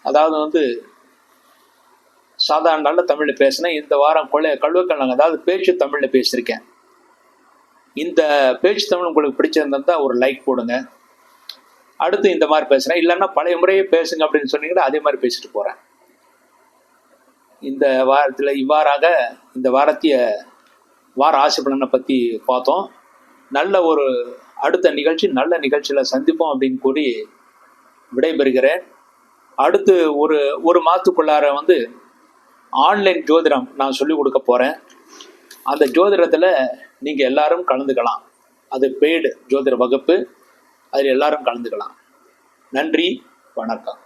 அதாவது சாதாரண நல்ல தமிழில் பேசினேன். இந்த வாரம் கல்வெக்கல் அதாவது பேச்சு தமிழில் பேசியிருக்கேன். இந்த பேச்சு தமிழ் உங்களுக்கு பிடிச்சிருந்தா ஒரு லைக் போடுங்க. அடுத்து இந்த மாதிரி பேசுகிறேன், இல்லைன்னா பழைய முறையே பேசுங்க அப்படின்னு சொன்னீங்கன்னா அதே மாதிரி பேசிட்டு போகிறேன். இந்த வாரத்தில் இவ்வாறாக இந்த வார ஆசி பலனை பற்றி பார்த்தோம். நல்ல ஒரு அடுத்த நிகழ்ச்சி, நல்ல நிகழ்ச்சியில் சந்திப்போம் அப்படின்னு கூறி விடைபெறுகிறேன். அடுத்து ஒரு மாதத்துக்குள்ளார ஆன்லைன் ஜோதிடம் நான் சொல்லிக் கொடுக்க போகிறேன். அந்த ஜோதிடத்தில் நீங்கள் எல்லாரும் கலந்துக்கலாம். அது பெய்டு ஜோதிட வகுப்பு, அதில் எல்லாரும் கலந்துக்கலாம். நன்றி, வணக்கம்.